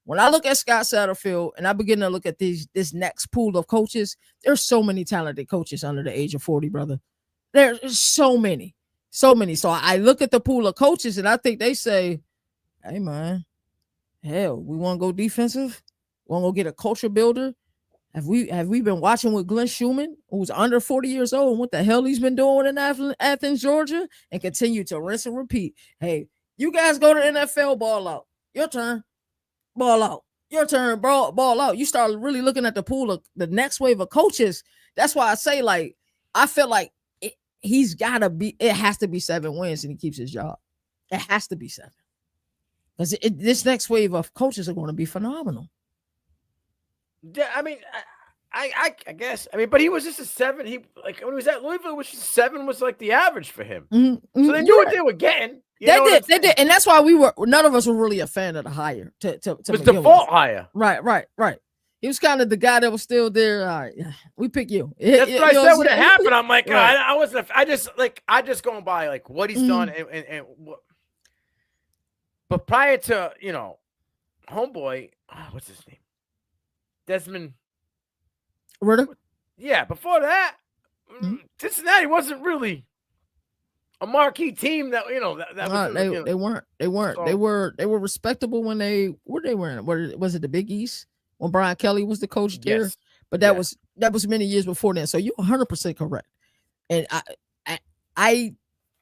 Speaker 1: when I look at Scott Satterfield and I begin to look at this next pool of coaches, there's so many talented coaches under the age of 40, brother. There's so many. So I look at the pool of coaches and I think they say, hey, man, hell, we want to go defensive? Want to go get a culture builder? Have we been watching with Glenn Schumann, who's under 40 years old, and what the hell he's been doing in Athens, Georgia, and continue to rinse and repeat? Hey, you guys go to NFL, ball out. Your turn, ball out. Your turn, ball out. You start really looking at the pool of the next wave of coaches. That's why I say, like, I feel like it has to be 7 wins and he keeps his job. It has to be 7. Because this next wave of coaches are going to be phenomenal.
Speaker 2: Yeah, I mean, I guess. I mean, but he was just a 7. He when he was at Louisville, which 7 was like the average for him. So they knew what they were getting.
Speaker 1: They did, and that's why none of us were really a fan of the hire. To it was
Speaker 2: default hire.
Speaker 1: Right. He was kind of the guy that was still there. All right, we pick you.
Speaker 2: That's what I said when it happened. I'm like, right. I wasn't. I just going by like what he's done and what. But prior to homeboy, what's his name? Desmond
Speaker 1: Ritter?
Speaker 2: Yeah, before that, Cincinnati wasn't really a marquee team that
Speaker 1: they weren't. So, they were respectable when they were. Was it the Big East when Brian Kelly was the coach there?
Speaker 2: Yes.
Speaker 1: But that was many years before then. So you're 100% correct. And I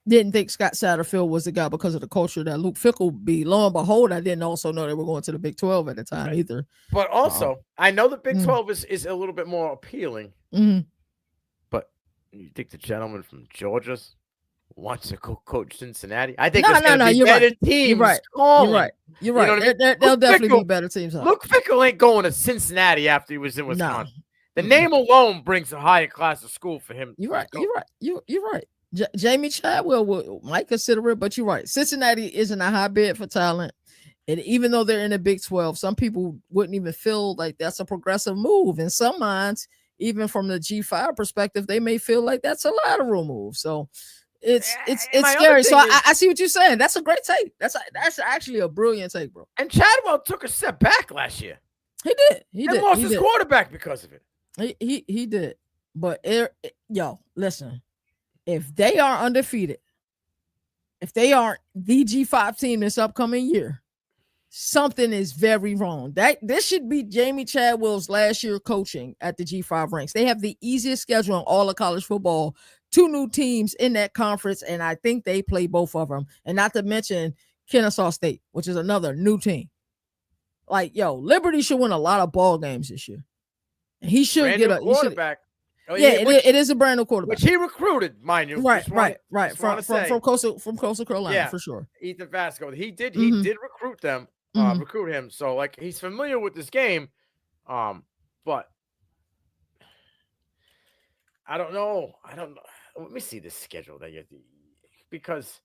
Speaker 1: didn't think Scott Satterfield was the guy because of the culture that Luke Fickle be. Lo and behold, I didn't also know they were going to the Big 12 at the time either.
Speaker 2: But also, I know the Big 12 is a little bit more appealing. But you think the gentleman from Georgia wants to go coach Cincinnati? I think there's going to be better teams.
Speaker 1: You're right. You're right. You know what I mean? There'll definitely be better teams.
Speaker 2: Luke Fickle ain't going to Cincinnati after he was in Wisconsin. The name alone brings a higher class of school for him.
Speaker 1: You're right. You're right. Jamie Chadwell might consider it, but you're right. Cincinnati isn't a hotbed for talent. And even though they're in the Big 12, some people wouldn't even feel like that's a progressive move. In some minds, even from the G5 perspective, they may feel like that's a lateral move. So it's scary. So I see what you're saying. That's a great take. That's actually a brilliant take, bro.
Speaker 2: And Chadwell took a step back last year.
Speaker 1: He did. He
Speaker 2: lost his quarterback because of it.
Speaker 1: He did. But listen. If they are undefeated, if they are the G5 team this upcoming year, something is very wrong. This should be Jamie Chadwell's last year coaching at the G5 ranks. They have the easiest schedule in all of college football. 2 new teams in that conference, and I think they play both of them. And not to mention Kennesaw State, which is another new team. Like, Liberty should win a lot of ball games this year. And he should get a
Speaker 2: quarterback.
Speaker 1: It is a brand new quarterback,
Speaker 2: which he recruited, mind you.
Speaker 1: Right. From Coastal Carolina, for sure.
Speaker 2: Ethan Vasco, he did recruit them, recruit him. So like he's familiar with this game, but I don't know. Let me see this schedule that you because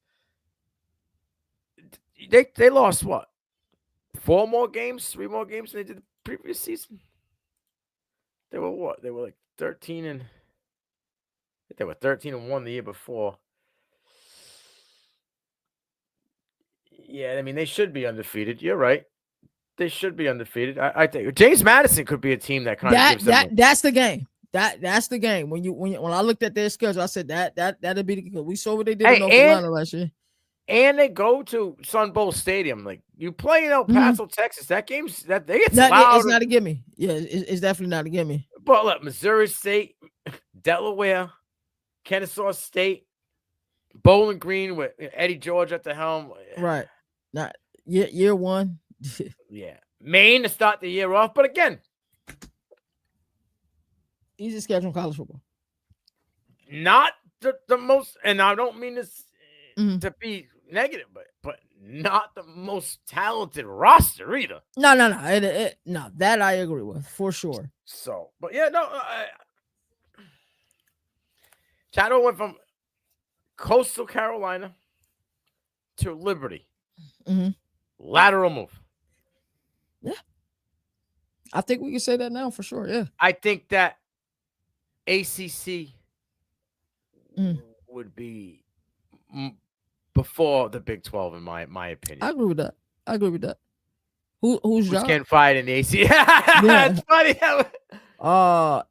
Speaker 2: they lost what 3 more games than they did the previous season. They were what? They were like 13 and they were 13-1 the year before. Yeah, I mean they should be undefeated. You're right. They should be undefeated. I think James Madison could be a team that kind of gives them
Speaker 1: that's the game. That's the game. When I looked at their schedule, I said that'd be the. We saw what they did in North Carolina last year.
Speaker 2: And they go to Sun Bowl Stadium. Like you play in El Paso, Texas. That game's loud.
Speaker 1: It's not a gimme. Yeah, it's definitely not a gimme.
Speaker 2: But look, Missouri State, Delaware, Kennesaw State, Bowling Green with Eddie George at the helm.
Speaker 1: Right. Not year one.
Speaker 2: Yeah. Maine to start the year off. But again,
Speaker 1: easy schedule in college football.
Speaker 2: Not the most, and I don't mean this to be negative, but not the most talented roster either.
Speaker 1: No. No, that I agree with for sure.
Speaker 2: So, but yeah, no. Shadow went from Coastal Carolina to Liberty.
Speaker 1: Mm-hmm.
Speaker 2: Lateral move.
Speaker 1: Yeah. I think we can say that now for sure. Yeah.
Speaker 2: I think that ACC would be before the Big 12, in my opinion.
Speaker 1: I agree with that. Who's
Speaker 2: getting fired in the ACC? That's funny.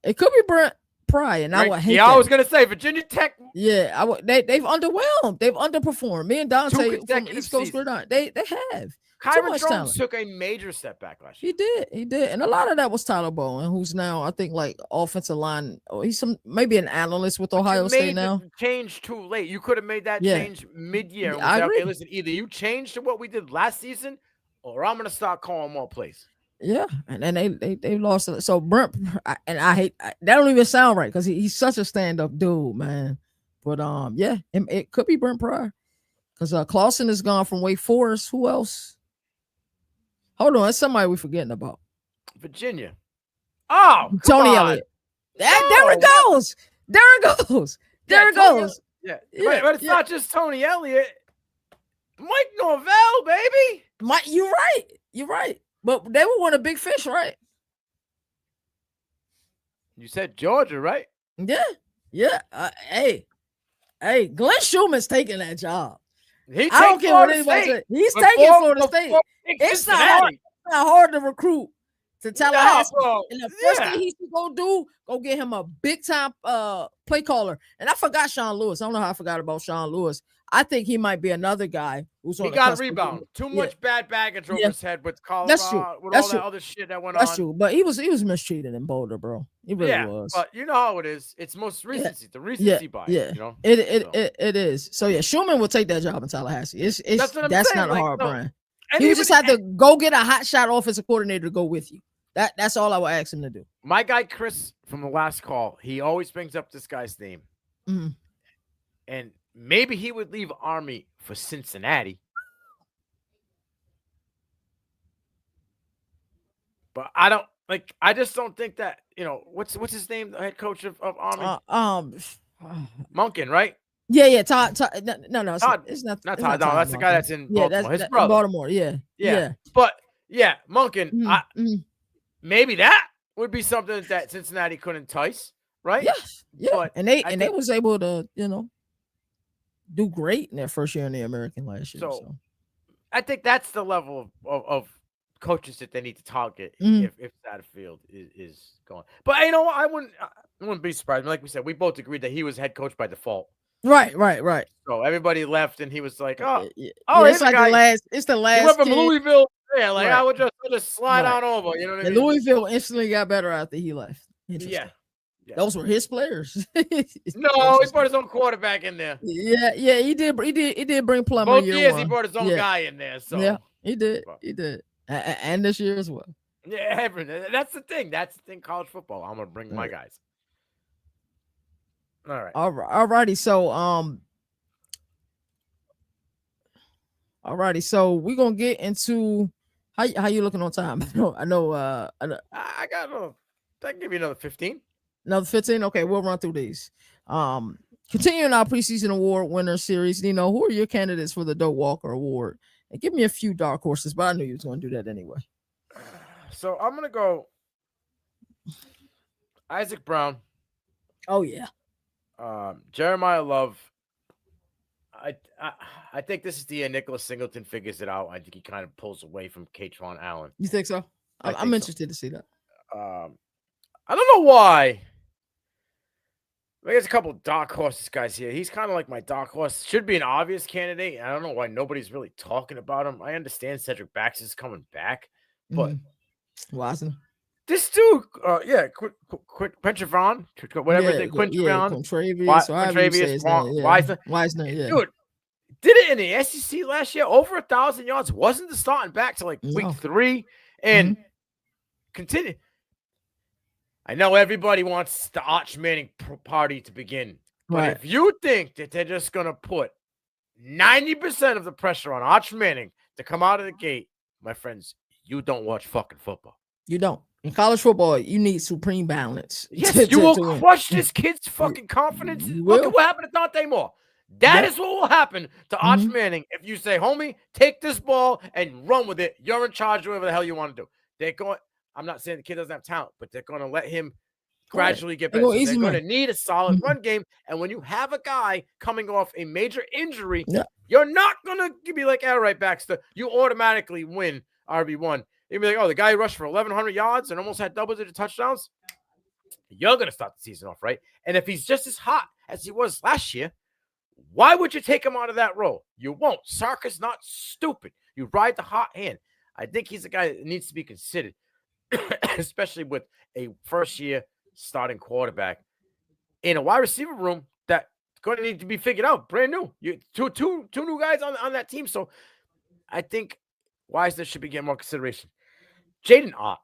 Speaker 1: It could be Brent Pry, and I would hate that.
Speaker 2: I was gonna say Virginia Tech.
Speaker 1: Yeah, they've underwhelmed. They've underperformed. Me and Dante from East Coast Gridiron, they have.
Speaker 2: Kyron Jones took a major step back last year.
Speaker 1: He did, and a lot of that was Tyler Bowen, who's now I think like offensive line. He's maybe an analyst with Ohio State now.
Speaker 2: Change too late. You could have made that change mid-year. I agree. Okay, listen, either you change to what we did last season, or I'm gonna start calling more plays.
Speaker 1: Yeah, and then they lost it. So Brent, and I hate that. Don't even sound right because he's such a stand-up dude, man. But yeah, it could be Brent Pryor because Clausen is gone from Wake Forest. Who else? Hold on, that's somebody we're forgetting about.
Speaker 2: Virginia. Oh,
Speaker 1: Tony Elliott. There it goes.
Speaker 2: Yeah, but it's not just Tony Elliott. Mike Norvell, baby.
Speaker 1: You're right. But they were one of big fish, right?
Speaker 2: You said Georgia, right?
Speaker 1: Yeah. Hey, Glenn Schuman's taking that job.
Speaker 2: I don't care what anybody says.
Speaker 1: He's taking Florida State. It's not hard to recruit to Tallahassee. And the first thing he should go get him a big time play caller. And I forgot Sean Lewis. I don't know how I forgot about Sean Lewis. I think he might be another guy who's on.
Speaker 2: He got a rebound. Too much bad baggage over his head with Colorado.
Speaker 1: That's true.
Speaker 2: With all that other shit that went on.
Speaker 1: That's true. But he was mistreated in Boulder, bro. He really was.
Speaker 2: But you know how it is. It's most recency. The recency bias.
Speaker 1: Yeah.
Speaker 2: You know?
Speaker 1: It is. So yeah, Schumann will take that job in Tallahassee. That's not a hard brand. He just had to go get a hot shot offensive coordinator to go with you. That's all I would ask him to do.
Speaker 2: My guy Chris from the last call, he always brings up this guy's name.
Speaker 1: Mm-hmm.
Speaker 2: And maybe he would leave Army for Cincinnati. But I just don't think that, what's his name, the head coach of Army? Munkin, right?
Speaker 1: Yeah. Todd. No,
Speaker 2: Todd.
Speaker 1: It's not.
Speaker 2: Not Todd. No, that's the guy that's in Baltimore. His brother.
Speaker 1: Baltimore. Yeah.
Speaker 2: But yeah, Munkin. Maybe that would be something that Cincinnati could entice, right?
Speaker 1: Yeah. But they was able to, do great in their first year in the American last year. So
Speaker 2: I think that's the level of coaches that they need to target if Satterfield is going. But you know what? I wouldn't be surprised. Like we said, we both agreed that he was head coach by default.
Speaker 1: Right.
Speaker 2: So everybody left, and he was like,
Speaker 1: it's like the last. It's the last.
Speaker 2: He went from Louisville. Yeah, I would just slide on over. You know what I mean?
Speaker 1: Louisville instantly got better after he left.
Speaker 2: Yeah.
Speaker 1: Those were his players.
Speaker 2: No, he brought his own quarterback in there.
Speaker 1: Yeah, he did. He did bring Plummer.
Speaker 2: Both years he brought his own guy in there. So
Speaker 1: yeah, he did. And this year as well.
Speaker 2: Yeah, that's the thing. College football. I'm gonna bring my guys. All right.
Speaker 1: Alrighty. So we're gonna get into how you looking on time. I know.
Speaker 2: I can give you another 15.
Speaker 1: Another 15. Okay, we'll run through these. Continuing our preseason award winner series, Nino, who are your candidates for the Doak Walker Award? And give me a few dark horses, but I knew you was going to do that anyway.
Speaker 2: So I'm gonna go Isaac Brown.
Speaker 1: Oh yeah.
Speaker 2: Jeremiah Love. I think this is the year Nicholas Singleton figures it out. I think he kind of pulls away from Katron Allen.
Speaker 1: You think so? I'm interested to see that.
Speaker 2: I don't know why. There's a couple of dark horses guys here. He's kind of like my dark horse. Should be an obvious candidate. I don't know why nobody's really talking about him. I understand Cedric Baxter's coming back, but
Speaker 1: Wasn't
Speaker 2: this dude, Quintravon, whatever they Quintravon,
Speaker 1: Wisner,
Speaker 2: dude, did it in the SEC last year, over 1,000 yards. Wasn't the starting back to like week 3 and continue. I know everybody wants the Arch Manning party to begin, but if you think that they're just going to put 90% of the pressure on Arch Manning to come out of the gate, my friends, you don't watch fucking football.
Speaker 1: You don't. In college football, you need supreme balance.
Speaker 2: Yes, you will
Speaker 1: win.
Speaker 2: crush this kid's fucking confidence.
Speaker 1: You
Speaker 2: Look
Speaker 1: will.
Speaker 2: at what happened to Dante Moore. That
Speaker 1: Yep.
Speaker 2: is what will happen to Arch Manning if you say, homie, take this ball and run with it. You're in charge of whatever the hell you want to do. They're going, I'm not saying the kid doesn't have talent, but they're going to let him gradually get better. So they're going to need a solid run game. And when you have a guy coming off a major injury, you're not going to be like, all right, Baxter, you automatically win RB1. You'd be like, oh, the guy who rushed for 1,100 yards and almost had double-digit touchdowns, you're going to start the season off, right? And if he's just as hot as he was last year, why would you take him out of that role? You won't. Sarkis not stupid. You ride the hot hand. I think he's a guy that needs to be considered, especially with a first-year starting quarterback in a wide receiver room that's going to need to be figured out. Brand new. Two new guys on that team. So I think Wisner should be getting more consideration. Jaden Ott.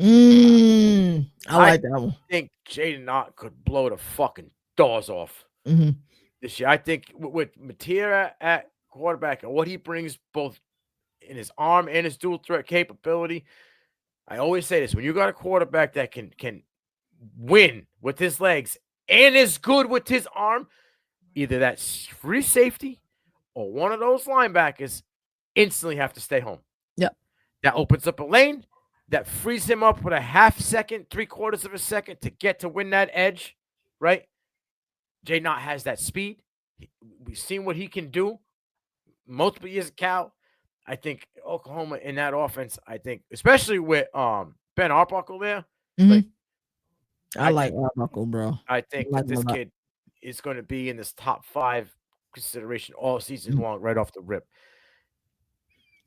Speaker 1: I like that one.
Speaker 2: I think Jaden Ott could blow the fucking doors off this year. I think with Matera at quarterback and what he brings both in his arm and his dual threat capability, I always say this: when you got a quarterback that can win with his legs and is good with his arm, either that's free safety or one of those linebackers instantly have to stay home.
Speaker 1: Yep.
Speaker 2: That opens up a lane. That frees him up with a half second, 3/4 of a second to win that edge, right? Jay Knott has that speed. We've seen what he can do multiple years at Cal. I think Oklahoma in that offense, I think, especially with Ben Arbuckle there.
Speaker 1: I like Arbuckle, bro.
Speaker 2: I think that this kid is going to be in this top 5 consideration all season long, right off the rip.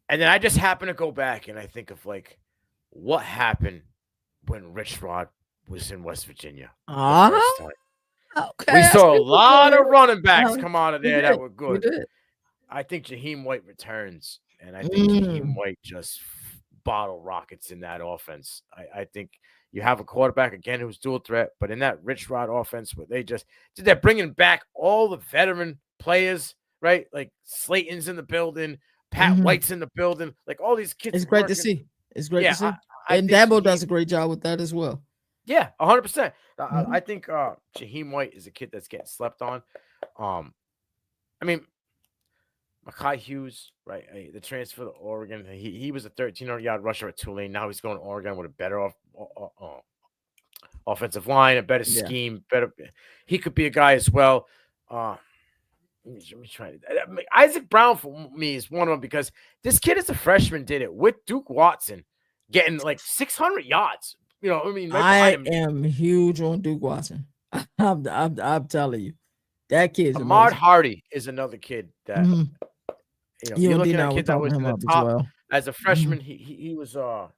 Speaker 2: And then I just happen to go back and I think of like what happened when Rich Rod was in West Virginia the first time.
Speaker 1: Okay,
Speaker 2: we saw a lot of running backs come out of there that were good. I think Jaheim White returns, and I think Jaheim White just bottle rockets in that offense. I think you have a quarterback again who's dual threat, but in that Rich Rod offense where they're bringing back all the veteran players, right? Like Slayton's in the building, Pat White's in the building, like all these kids.
Speaker 1: It's great to see. It's great to see. And Dabo does a great job with that as well.
Speaker 2: Yeah, 100%. I think Jaheim White is a kid that's getting slept on. I mean, Mekhi Hughes, right? The transfer to Oregon. He was a 1,300-yard rusher at Tulane. Now he's going to Oregon with a better offensive line, a better scheme, better. He could be a guy as well. Let me try to. Isaac Brown for me is one of them because this kid as a freshman did it with Duke Watson getting like 600 yards. You know, I mean,
Speaker 1: I am huge on Duke Watson. I'm telling you, that kid's
Speaker 2: Ahmad Hardy is another kid that you're looking at a kid that was in the top as a freshman. He was I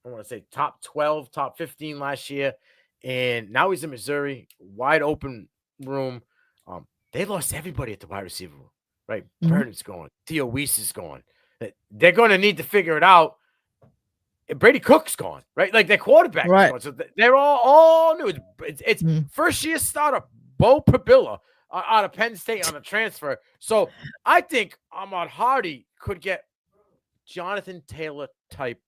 Speaker 2: want to say top 12, top 15 last year, and now he's in Missouri, wide open room. They lost everybody at the wide receiver room, right? Vernon's gone, Theo Weiss is gone. They're going to need to figure it out. Brady Cook's gone, right? Like their quarterback is gone. So they're all new. It's first year starter Bo Pabilla out of Penn State on a transfer. So I think Ahmad Hardy could get Jonathan Taylor type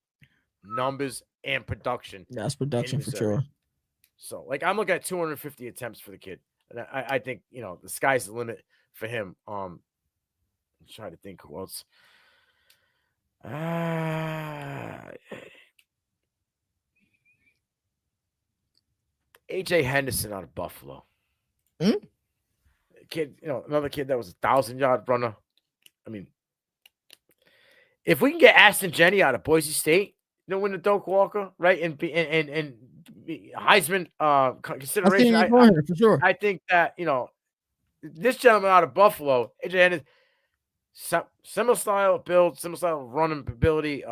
Speaker 2: numbers and production.
Speaker 1: That's production for sure.
Speaker 2: So like I'm looking at 250 attempts for the kid. And I think, the sky's the limit for him. I'm trying to think who else. AJ Henderson out of Buffalo. Kid, another kid that was a 1,000-yard runner. I mean, if we can get Aston Jenny out of Boise State, win the Doak Walker, right? And Heisman consideration.
Speaker 1: For sure.
Speaker 2: I think that, this gentleman out of Buffalo, AJ Henderson, similar style of build, similar style of running ability.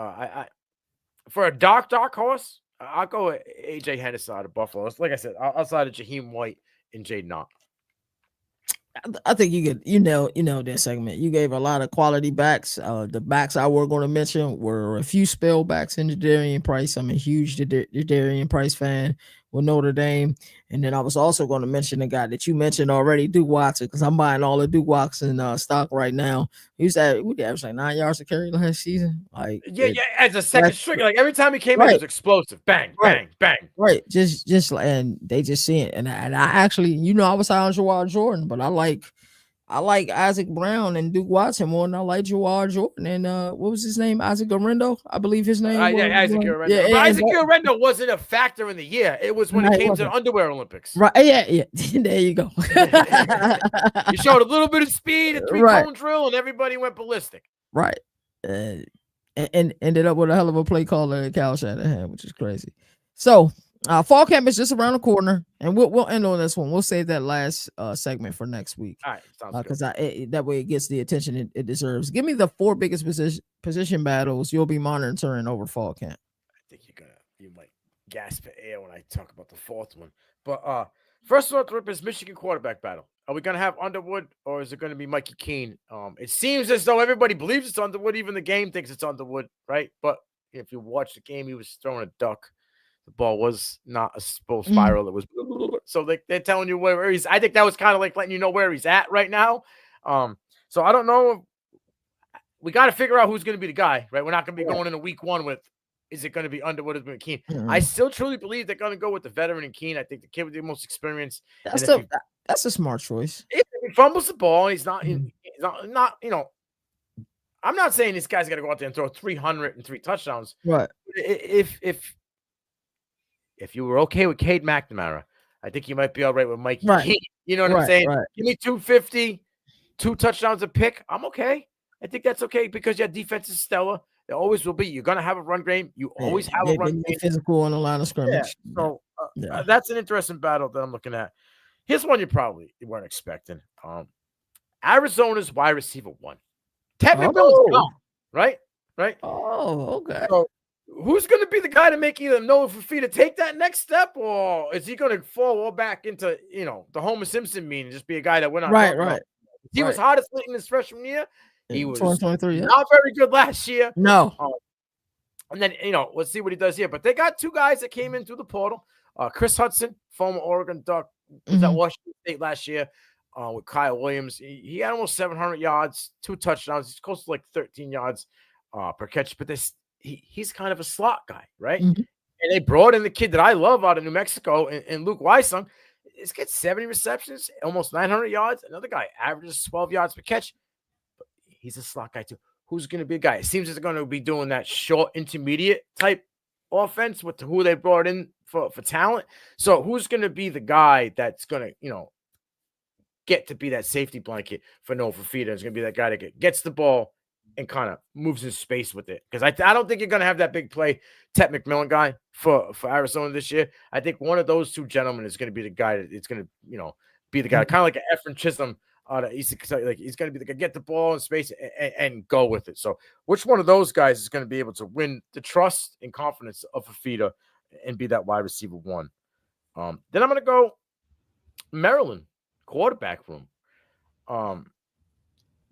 Speaker 2: For a dark horse, I'll go with AJ Henderson out of Buffalo. Like I said, outside of Jaheim White and Jaden Knott.
Speaker 1: I think you know this segment. You gave a lot of quality backs. The backs I were going to mention were a few spell backs in Jadarian Price. I'm a huge Jadarian Price fan. with Notre Dame. And then I was also going to mention the guy that you mentioned already, Doak Walker, because I'm buying all the Doak Watson stock right now. He was at we averaged like 9 yards a carry last season. Like
Speaker 2: Yeah. As a second string, like every time he came in, it
Speaker 1: right,
Speaker 2: was explosive. Bang,
Speaker 1: right,
Speaker 2: bang, bang.
Speaker 1: right. Just and they just see it. And I actually, I was high on Jawad Jordan, but I like Isaac Brown and Doak Watson more than I like Jawad Jordan and what was his name? Isaac Orendo, I believe his name was.
Speaker 2: Yeah, Isaac Urendo.
Speaker 1: Yeah,
Speaker 2: But Isaac Urendo wasn't a factor in the year. It was when it came to the underwear Olympics.
Speaker 1: Right. Yeah. There you go.
Speaker 2: He showed a little bit of speed, a three-cone drill, and everybody went ballistic.
Speaker 1: Right. And ended up with a hell of a play caller at Cal Shanahan, which is crazy. So fall camp is just around the corner, and we'll end on this one. We'll save that last segment for next week.
Speaker 2: All right, sounds good.
Speaker 1: Because that way it gets the attention it deserves. Give me the 4 biggest position battles you'll be monitoring over fall camp.
Speaker 2: I think you might gasp for air when I talk about the 4th one. But first one up is Michigan quarterback battle. Are we going to have Underwood or is it going to be Mikey Keene? It seems as though everybody believes it's Underwood. Even the game thinks it's Underwood, right? But if you watch the game, he was throwing a duck. The ball was not a full spiral. It was so they're telling you where he's. I think that was kind of like letting you know where he's at right now. So I don't know. We got to figure out who's going to be the guy, right? We're not going to be going into week 1 with, is it going to be Underwood or Keene? I still truly believe they're going to go with the veteran and Keene. I think the kid with the most experience.
Speaker 1: That's a smart choice.
Speaker 2: If he fumbles the ball, and he's not, I'm not saying this guy's got to go out there and throw 303 touchdowns.
Speaker 1: Right.
Speaker 2: If you were okay with Cade McNamara, I think you might be all right with Mikey Keene. You know what I'm saying?
Speaker 1: Right.
Speaker 2: Give me 250, 2 touchdowns a pick. I'm okay. I think that's okay because your defense is stellar. There always will be. You're going to have a run game. You always have a run game.
Speaker 1: Physical on the line of scrimmage.
Speaker 2: Yeah. So that's an interesting battle that I'm looking at. Here's one you probably weren't expecting. Arizona's wide receiver 1. Ted McMillan's gone, right?
Speaker 1: Oh, okay.
Speaker 2: So who's going to be the guy to make either Noah Fafita take that next step, or is he going to fall all back into, the Homer Simpson meme and just be a guy that we're not talking about? He was hardest in his freshman year. He was
Speaker 1: 2023,
Speaker 2: not very good last year.
Speaker 1: No.
Speaker 2: And then, let's see what he does here. But they got 2 guys that came in through the portal. Chris Hudson, former Oregon Duck, was at Washington State last year with Kyle Williams. He had almost 700 yards, 2 touchdowns. He's close to like 13 yards per catch. But he's kind of a slot guy, right? And they brought in the kid that I love out of New Mexico, and Luke Weissung. This kid's 70 receptions, almost 900 yards. Another guy averages 12 yards per catch. But he's a slot guy too. Who's going to be a guy? It seems it's going to be doing that short, intermediate type offense with who they brought in for talent. So who's going to be the guy that's going to, get to be that safety blanket for Noah Fafita? It's going to be that guy that gets the ball and kind of moves in space with it. Because I don't think you're going to have that big play Ted McMillan guy for Arizona this year. I think one of those 2 gentlemen is going to be the guy that it's going to, be the guy, kind of like an Efren Chisholm. He's going to be the guy, get the ball in space and go with it. So which one of those guys is going to be able to win the trust and confidence of Fafita and be that wide receiver 1? Then I'm going to go Maryland quarterback room.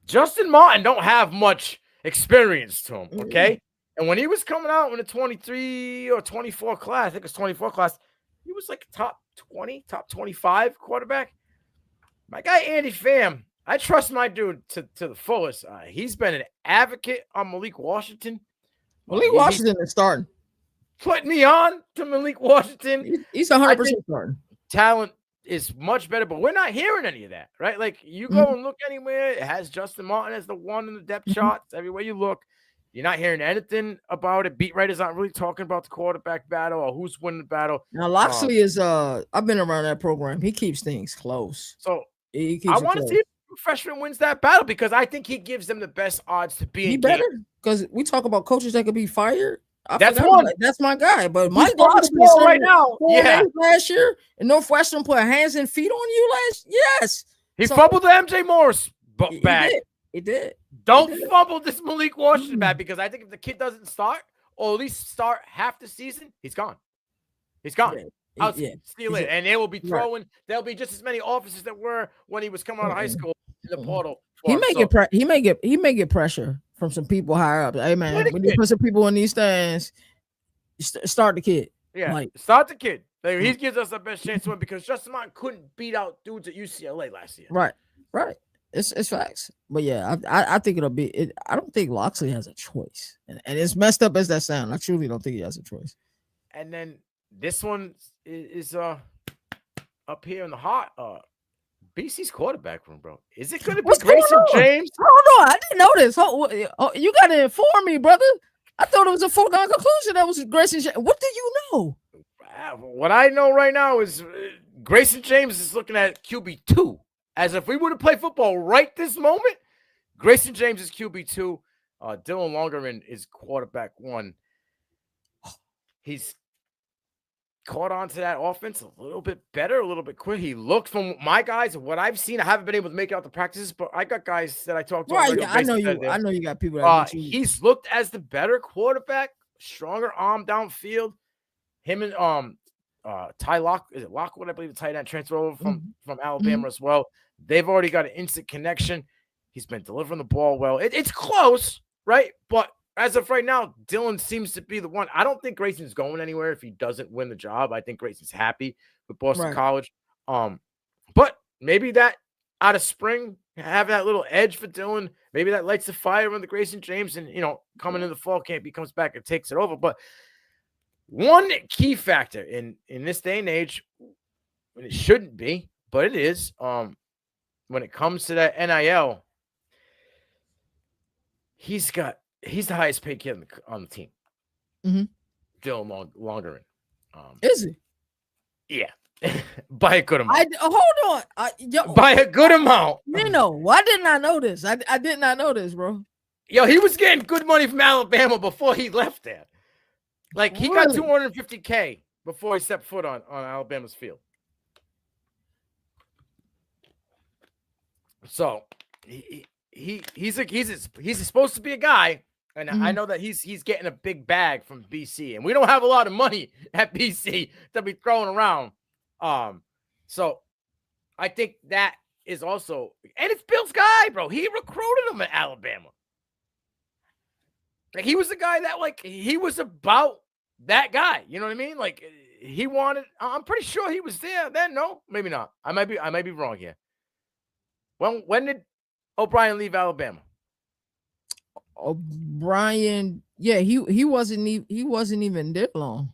Speaker 2: Justin Martin don't have much experience to him, okay? And when he was coming out in the 23 or 24 class, I think it was 24 class, he was like top 20, top 25 quarterback. My guy, Andy Pham, I trust my dude to the fullest. He's been an advocate on Malik Washington.
Speaker 1: Malik Washington is starting.
Speaker 2: Put me on to Malik Washington.
Speaker 1: He's 100% starting.
Speaker 2: Talent is much better, but we're not hearing any of that, right? Like you go and look anywhere, it has Justin Martin as the 1 in the depth charts. Everywhere you look, you're not hearing anything about it. Beat writers aren't really talking about the quarterback battle or who's winning the battle.
Speaker 1: Now Loxley is I've been around that program. He keeps things close.
Speaker 2: So I want to see if a freshman wins that battle because I think he gives them the best odds to be in
Speaker 1: better. Because we talk about coaches that could be fired.
Speaker 2: That's one.
Speaker 1: That's my guy. But Mike
Speaker 2: Loxley right now,
Speaker 1: last year, and Northwestern put hands and feet on you Yes,
Speaker 2: he fumbled the MJ Morris bag.
Speaker 1: He did.
Speaker 2: Don't fumble this Malik Washington bag because I think if the kid doesn't start or at least start half the season, he's gone. He's gone. I'll steal it, and they will be throwing. There'll be just as many officers that were when he was coming out of high school in the portal.
Speaker 1: He may get pressure from some people higher up. Hey man, when you put some people in these stands, start the kid.
Speaker 2: Yeah, start the kid. Like, he gives us the best chance to win because Justin Martin couldn't beat out dudes at UCLA last year.
Speaker 1: Right. It's facts. But yeah, I think it'll be. I don't think Loxley has a choice, and as messed up as that sound, I truly don't think he has a choice.
Speaker 2: And then this one is up here in the hot BC's quarterback room, bro. Is it going to be Grayson James?
Speaker 1: Oh no, I didn't know this. You got to inform me, brother. I thought it was a foregone conclusion that was Grayson James. What do you know?
Speaker 2: What I know right now is Grayson James is looking at QB2. As if we were to play football right this moment, Grayson James is QB2. Dylan Longerin is quarterback 1. He's caught on to that offense a little bit better, a little bit quick. He looked, from my guys, what I've seen, I haven't been able to make out the practices, but I got guys that I talked to.
Speaker 1: Right, yeah, I know you got people that
Speaker 2: he's looked as the better quarterback, stronger arm downfield. Him and Ty Lockwood, I believe, the tight end, transfer over from Alabama as well. They've already got an instant connection. He's been delivering the ball well. It's close, right? But as of right now, Dylan seems to be the one. I don't think Grayson's going anywhere if he doesn't win the job. I think Grayson's happy with Boston College. But maybe that out of spring, have that little edge for Dylan. Maybe that lights the fire on the Grayson James, and coming in the fall camp, he comes back and takes it over. But one key factor in this day and age, and it shouldn't be, but it is, when it comes to that NIL, he's the highest paid kid on the team.
Speaker 1: Mm-hmm.
Speaker 2: Dylan Longerin.
Speaker 1: Is he?
Speaker 2: Yeah. By a good amount.
Speaker 1: Hold on.
Speaker 2: By a good amount.
Speaker 1: Nino, why didn't I know this? I did not know this, bro.
Speaker 2: Yo, he was getting good money from Alabama before he left there. Like, he got $250K before he stepped foot on Alabama's field. So he's supposed to be a guy, and I know that he's getting a big bag from BC, and we don't have a lot of money at BC to be throwing around. So I think that is also, and it's Bill's guy, bro. He recruited him at Alabama. Like, he was the guy that, like, he was about that guy. You know what I mean? Like, he wanted. I'm pretty sure he was there then. No, maybe not. I might be wrong here. When did O'Brien leave Alabama?
Speaker 1: O'Brien, yeah, he wasn't even there long.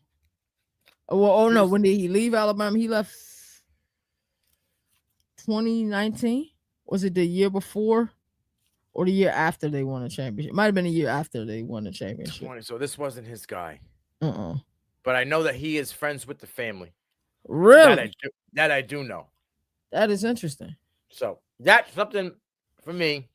Speaker 1: No, when did he leave Alabama? He left 2019. Was it the year before or the year after they won a championship? It might have been a year after they won the championship.
Speaker 2: So this wasn't his guy. But I know that he is friends with the family.
Speaker 1: Really?
Speaker 2: That I do know.
Speaker 1: That is interesting.
Speaker 2: So that's something for me.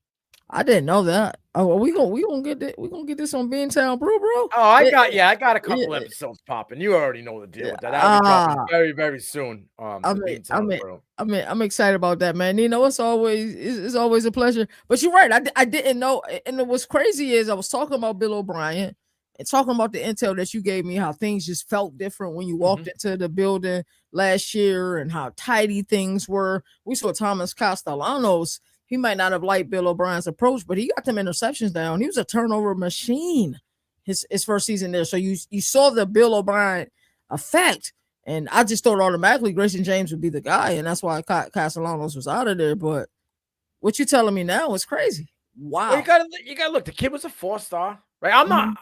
Speaker 1: I didn't know that. Oh, we gonna get this. We gonna get this on Beantown Brew, bro.
Speaker 2: Oh, I got a couple episodes popping. You already know the deal with that. I'll be dropping very, very soon.
Speaker 1: I'm excited about that, man. It's always a pleasure. But you're right. I didn't know. And what's crazy is I was talking about Bill O'Brien and talking about the intel that you gave me, how things just felt different when you walked into the building last year and how tidy things were. We saw Thomas Castellanos. He might not have liked Bill O'Brien's approach, but he got them interceptions down. He was a turnover machine his first season there. So you saw the Bill O'Brien effect. And I just thought automatically Grayson James would be the guy. And that's why Castellanos was out of there. But what you're telling me now is crazy. Wow.
Speaker 2: Well, you gotta look. The kid was a 4-star, right? I'm not.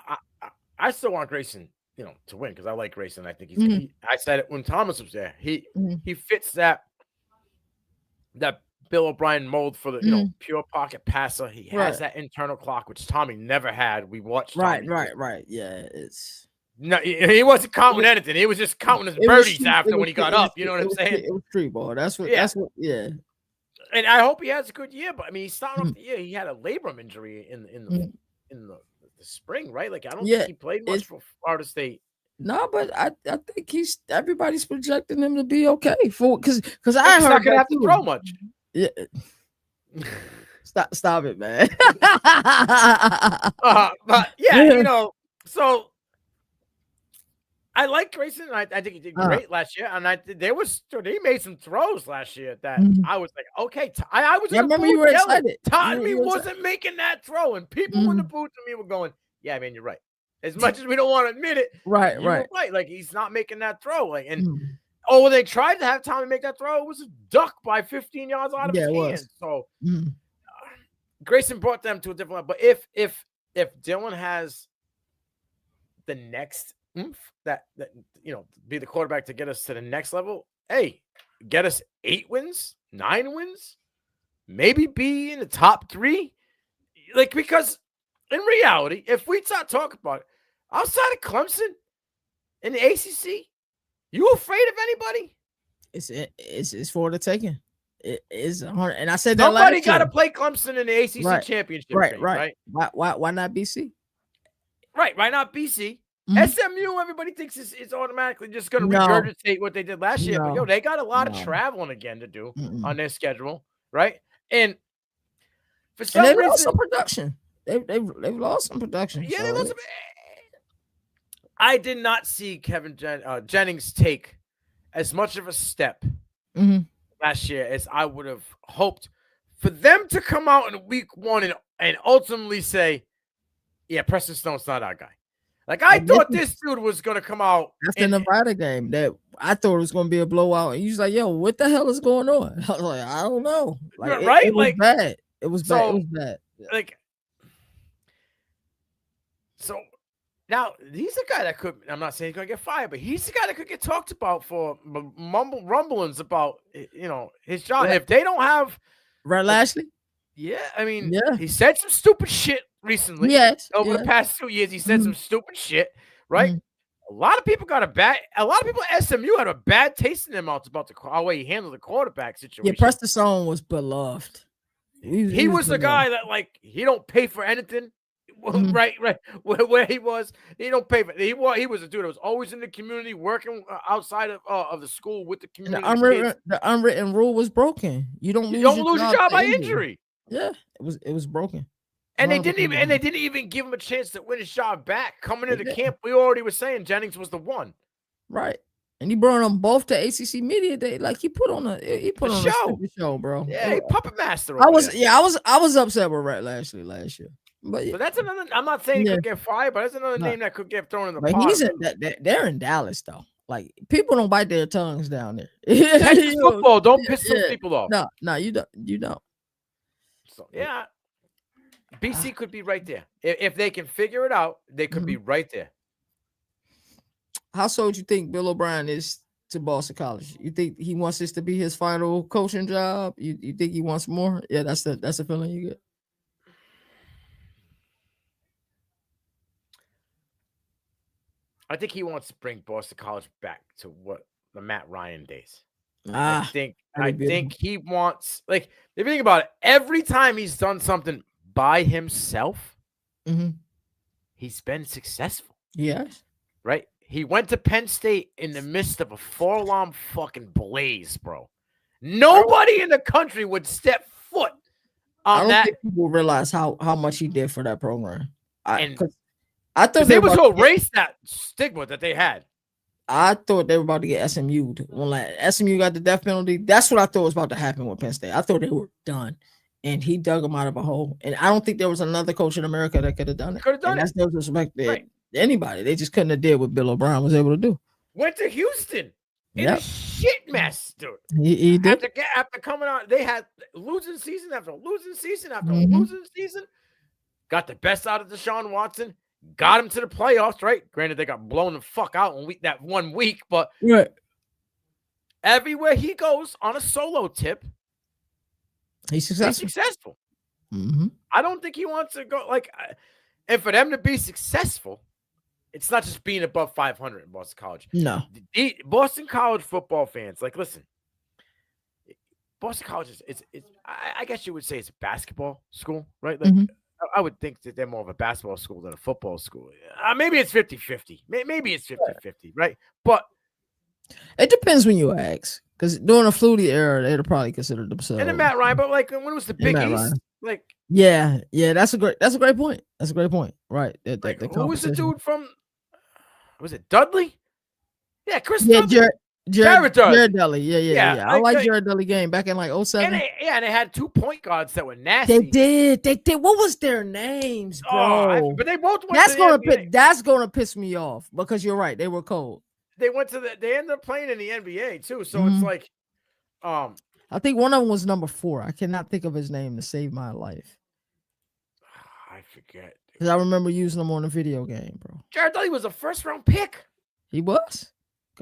Speaker 2: I still want Grayson, to win because I like Grayson. I think he's. I said it when Thomas was there. He fits that Bill O'Brien mold for the pure pocket passer. He has that internal clock, which Tommy never had. We watched. Tommy.
Speaker 1: Right. Yeah,
Speaker 2: no, he wasn't counting anything. He was just counting his birdies after when he got up. You know what I'm saying?
Speaker 1: It was street ball. That's what. Yeah.
Speaker 2: And I hope he has a good year. But I mean, he started off the year. He had a labrum injury in the spring, right? Like, I don't think he played much for Florida State.
Speaker 1: No, but I think everybody's projecting him to be okay because I heard
Speaker 2: he's not gonna have to throw much.
Speaker 1: Yeah. Stop it, man.
Speaker 2: But yeah, so I like Grayson. I think he did great last year, and he made some throws last year that I was like, okay. I was.
Speaker 1: I remember you were excited.
Speaker 2: Tommy wasn't making that throw, and people in the booth to me were going, "Yeah, man, you're right." As much as we don't want to admit it,
Speaker 1: Right,
Speaker 2: you were
Speaker 1: right.
Speaker 2: right. Like he's not making that throw. Like and
Speaker 1: Mm.
Speaker 2: when they tried to have Tommy make that throw, it was a duck by 15 yards out of his hand. So Grayson brought them to a different level. But if Dylan has the next that be the quarterback to get us to the next level, hey, get us 8 wins, 9 wins, maybe be in the top 3. Like, because in reality, if we start talking about it, outside of Clemson in the ACC, you afraid of anybody?
Speaker 1: It's for the taking. It is 100. And I said
Speaker 2: somebody
Speaker 1: that
Speaker 2: got to play Clemson in the ACC championship.
Speaker 1: Right. Why not BC?
Speaker 2: Right. Why not BC? SMU, everybody thinks is automatically just going to regurgitate what they did last year. But they got a lot of traveling again to do on their schedule, right? And for some reason,
Speaker 1: lost some production. They've lost some production.
Speaker 2: Yeah, they lost some. I did not see Kevin Jennings take as much of a step last year as I would have hoped for them to come out in week 1 and ultimately say, yeah, Preston Stone's not our guy. Like, I thought this dude was going to come out
Speaker 1: after the Nevada game. That I thought it was going to be a blowout. And he's like, yo, what the hell is going on? I was like, I don't know. Like,
Speaker 2: right?
Speaker 1: It was bad. It was bad. It was bad.
Speaker 2: Like, so now he's a guy that could, I'm not saying he's going to get fired, but he's the guy that could get talked about for rumblings about, his job. If they don't have
Speaker 1: Red Lashley.
Speaker 2: Yeah, I mean, he said some stupid shit recently.
Speaker 1: Yes,
Speaker 2: over the past 2 years, he said some stupid shit, right? A lot of people at SMU had a bad taste in their mouths about how way he handled the quarterback situation.
Speaker 1: Yeah, Preston Stone was beloved.
Speaker 2: He was the guy that, like, he don't pay for anything. Right. Where he was, he don't pay for. He was a dude that was always in the community, working outside of the school with the community.
Speaker 1: The unwritten rule was broken. You don't lose your
Speaker 2: job by injury.
Speaker 1: Yeah, it was broken.
Speaker 2: And they didn't even give him a chance to win his job back. Coming into camp, we already were saying Jennings was the one.
Speaker 1: Right. And he brought them both to ACC Media Day. Like, he put on a show, bro.
Speaker 2: Yeah, he puppet master.
Speaker 1: I was upset with Red Lashley last year. But
Speaker 2: that's another. I'm not saying he could get fired, but that's another name that could get thrown in the pot.
Speaker 1: They're in Dallas though. Like, people don't bite their tongues down there.
Speaker 2: Texas football, don't piss those people off.
Speaker 1: No, you don't.
Speaker 2: So yeah, BC could be right there if they can figure it out. They could be right there.
Speaker 1: How sold you think Bill O'Brien is to Boston College? You think he wants this to be his final coaching job? You think he wants more? Yeah, that's the feeling you get.
Speaker 2: I think he wants to bring Boston College back to what the Matt Ryan days. I think he wants, like, if you think about it, every time he's done something by himself, he's been successful.
Speaker 1: Yes.
Speaker 2: Right? He went to Penn State in the midst of a 4-alarm fucking blaze, bro. Nobody in the country would step foot on that.
Speaker 1: I don't think people realize how much he did for that program.
Speaker 2: I thought they were to erase that stigma that they had.
Speaker 1: I thought they were about to get SMU'd. When SMU got the death penalty, that's what I thought was about to happen with Penn State. I thought they were done. And he dug them out of a hole. And I don't think there was another coach in America that could have done it. That's no disrespect to anybody. They just couldn't have did what Bill O'Brien was able to do.
Speaker 2: Went to Houston in a shit mess, dude.
Speaker 1: He did.
Speaker 2: After coming out, they had losing season after losing season after losing season. Got the best out of Deshaun Watson. Got him to the playoffs, right? Granted, they got blown the fuck out that 1 week, but everywhere he goes on a solo tip,
Speaker 1: he's successful.
Speaker 2: I don't think he wants to go and for them to be successful, it's not just being above 500 in Boston College.
Speaker 1: No,
Speaker 2: Boston College football fans, like, listen, Boston College is I guess you would say it's a basketball school, right? Like, I would think that they're more of a basketball school than a football school. Maybe it's 50-50. Maybe it's 50-50, right? But
Speaker 1: it depends when you ask. Because during the Flutie era, they'd probably consider themselves.
Speaker 2: And then Matt Ryan, but like when it was the Big East, like
Speaker 1: yeah, that's a great point. That's a great point, right?
Speaker 2: Who was the dude from? Was it Dudley? Yeah, Chris Dudley.
Speaker 1: Jared
Speaker 2: does.
Speaker 1: Dudley. Yeah. I like Jared Dudley game back in like 07.
Speaker 2: And they had 2 point guards that were nasty.
Speaker 1: They did. What was their names, bro?
Speaker 2: But they both went to the NBA.
Speaker 1: That's gonna piss me off because you're right. They were cold.
Speaker 2: They ended up playing in the NBA too. So it's like,
Speaker 1: I think one of them was number 4. I cannot think of his name to save my life.
Speaker 2: I forget.
Speaker 1: Because I remember using him on a video game, bro.
Speaker 2: Jared Dudley was a first-round pick.
Speaker 1: He was?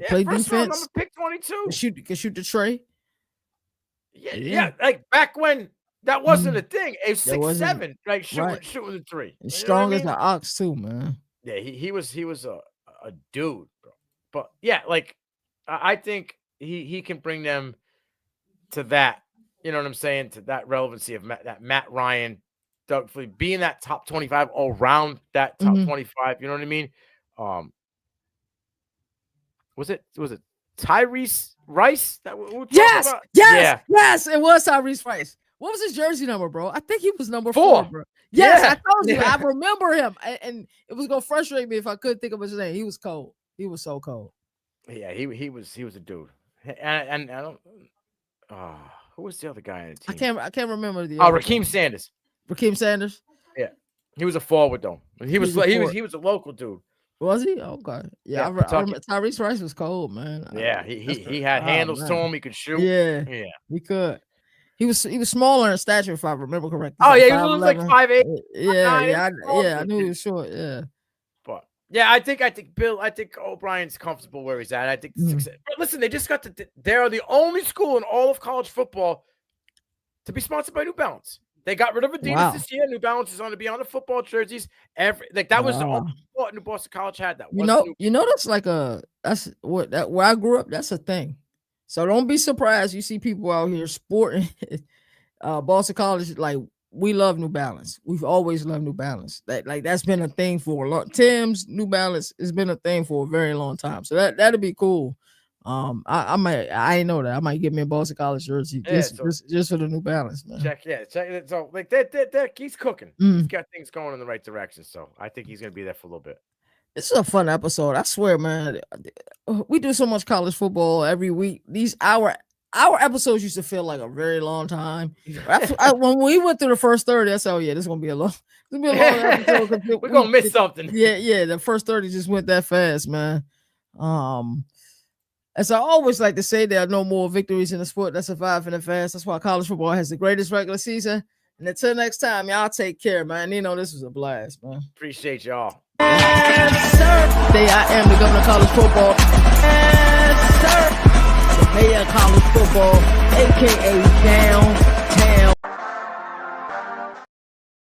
Speaker 2: Play defense. Number pick 22.
Speaker 1: Could shoot the tray.
Speaker 2: Yeah. Like back when that wasn't a thing. It was 6'7", like shooting the three.
Speaker 1: And strong as an ox too, man.
Speaker 2: Yeah, he was a dude, bro. But yeah, like I think he can bring them to that. You know what I'm saying? To that relevancy of that Matt Ryan, Doug Fleet being that top 25 around that top 25. You know what I mean? Was it Tyrese Rice?
Speaker 1: Yes, it was Tyrese Rice. What was his jersey number, bro? I think he was number 4, bro. Yes, I told you. I remember him, and it was gonna frustrate me if I couldn't think of his name. He was cold. He was so cold.
Speaker 2: Yeah, he was a dude. And I don't. Who was the other guy on the team?
Speaker 1: I can't remember the.
Speaker 2: Raheem Sanders.
Speaker 1: Raheem Sanders.
Speaker 2: Yeah, he was a forward though. He was a local dude.
Speaker 1: Was he? Okay. Yeah, I remember Tyrese Rice was cold, man.
Speaker 2: Yeah, he had handles to him. He could shoot.
Speaker 1: Yeah, he could. He was smaller in stature, if I remember correctly.
Speaker 2: Oh, yeah, he was like 5'8".
Speaker 1: Yeah, I knew he was short. Yeah,
Speaker 2: but yeah, I think O'Brien's comfortable where he's at. I think success. But listen, they just got they're the only school in all of college football to be sponsored by New Balance. They got rid of Adidas this year. New Balance is going to be on the football jerseys. That was the only sport New Boston College had. That
Speaker 1: that's like where I grew up. That's a thing. So don't be surprised you see people out here sporting Boston College. Like, we love New Balance. We've always loved New Balance. That's been a thing for a long. Tim's New Balance has been a thing for a very long time. So that'd be cool. I know that I might get me a Boston College jersey just for the New Balance, man.
Speaker 2: Check. So like that he's cooking. He's got things going in the right direction. So I think he's gonna be there for a little bit.
Speaker 1: This is a fun episode. I swear, man. We do so much college football every week. Our episodes used to feel like a very long time. When we went through the first 30, I said, "Oh yeah, this is gonna be a long episode."
Speaker 2: We're gonna miss something.
Speaker 1: Yeah. The first 30 just went that fast, man. As I always like to say, there are no more victories in the sport that survive in the fast. That's why college football has the greatest regular season. And until next time, y'all take care, man. This was a blast, man.
Speaker 2: Appreciate y'all.
Speaker 1: Yes, sir. Today I am the governor of college football. Yes, sir. The mayor of college football, aka Down.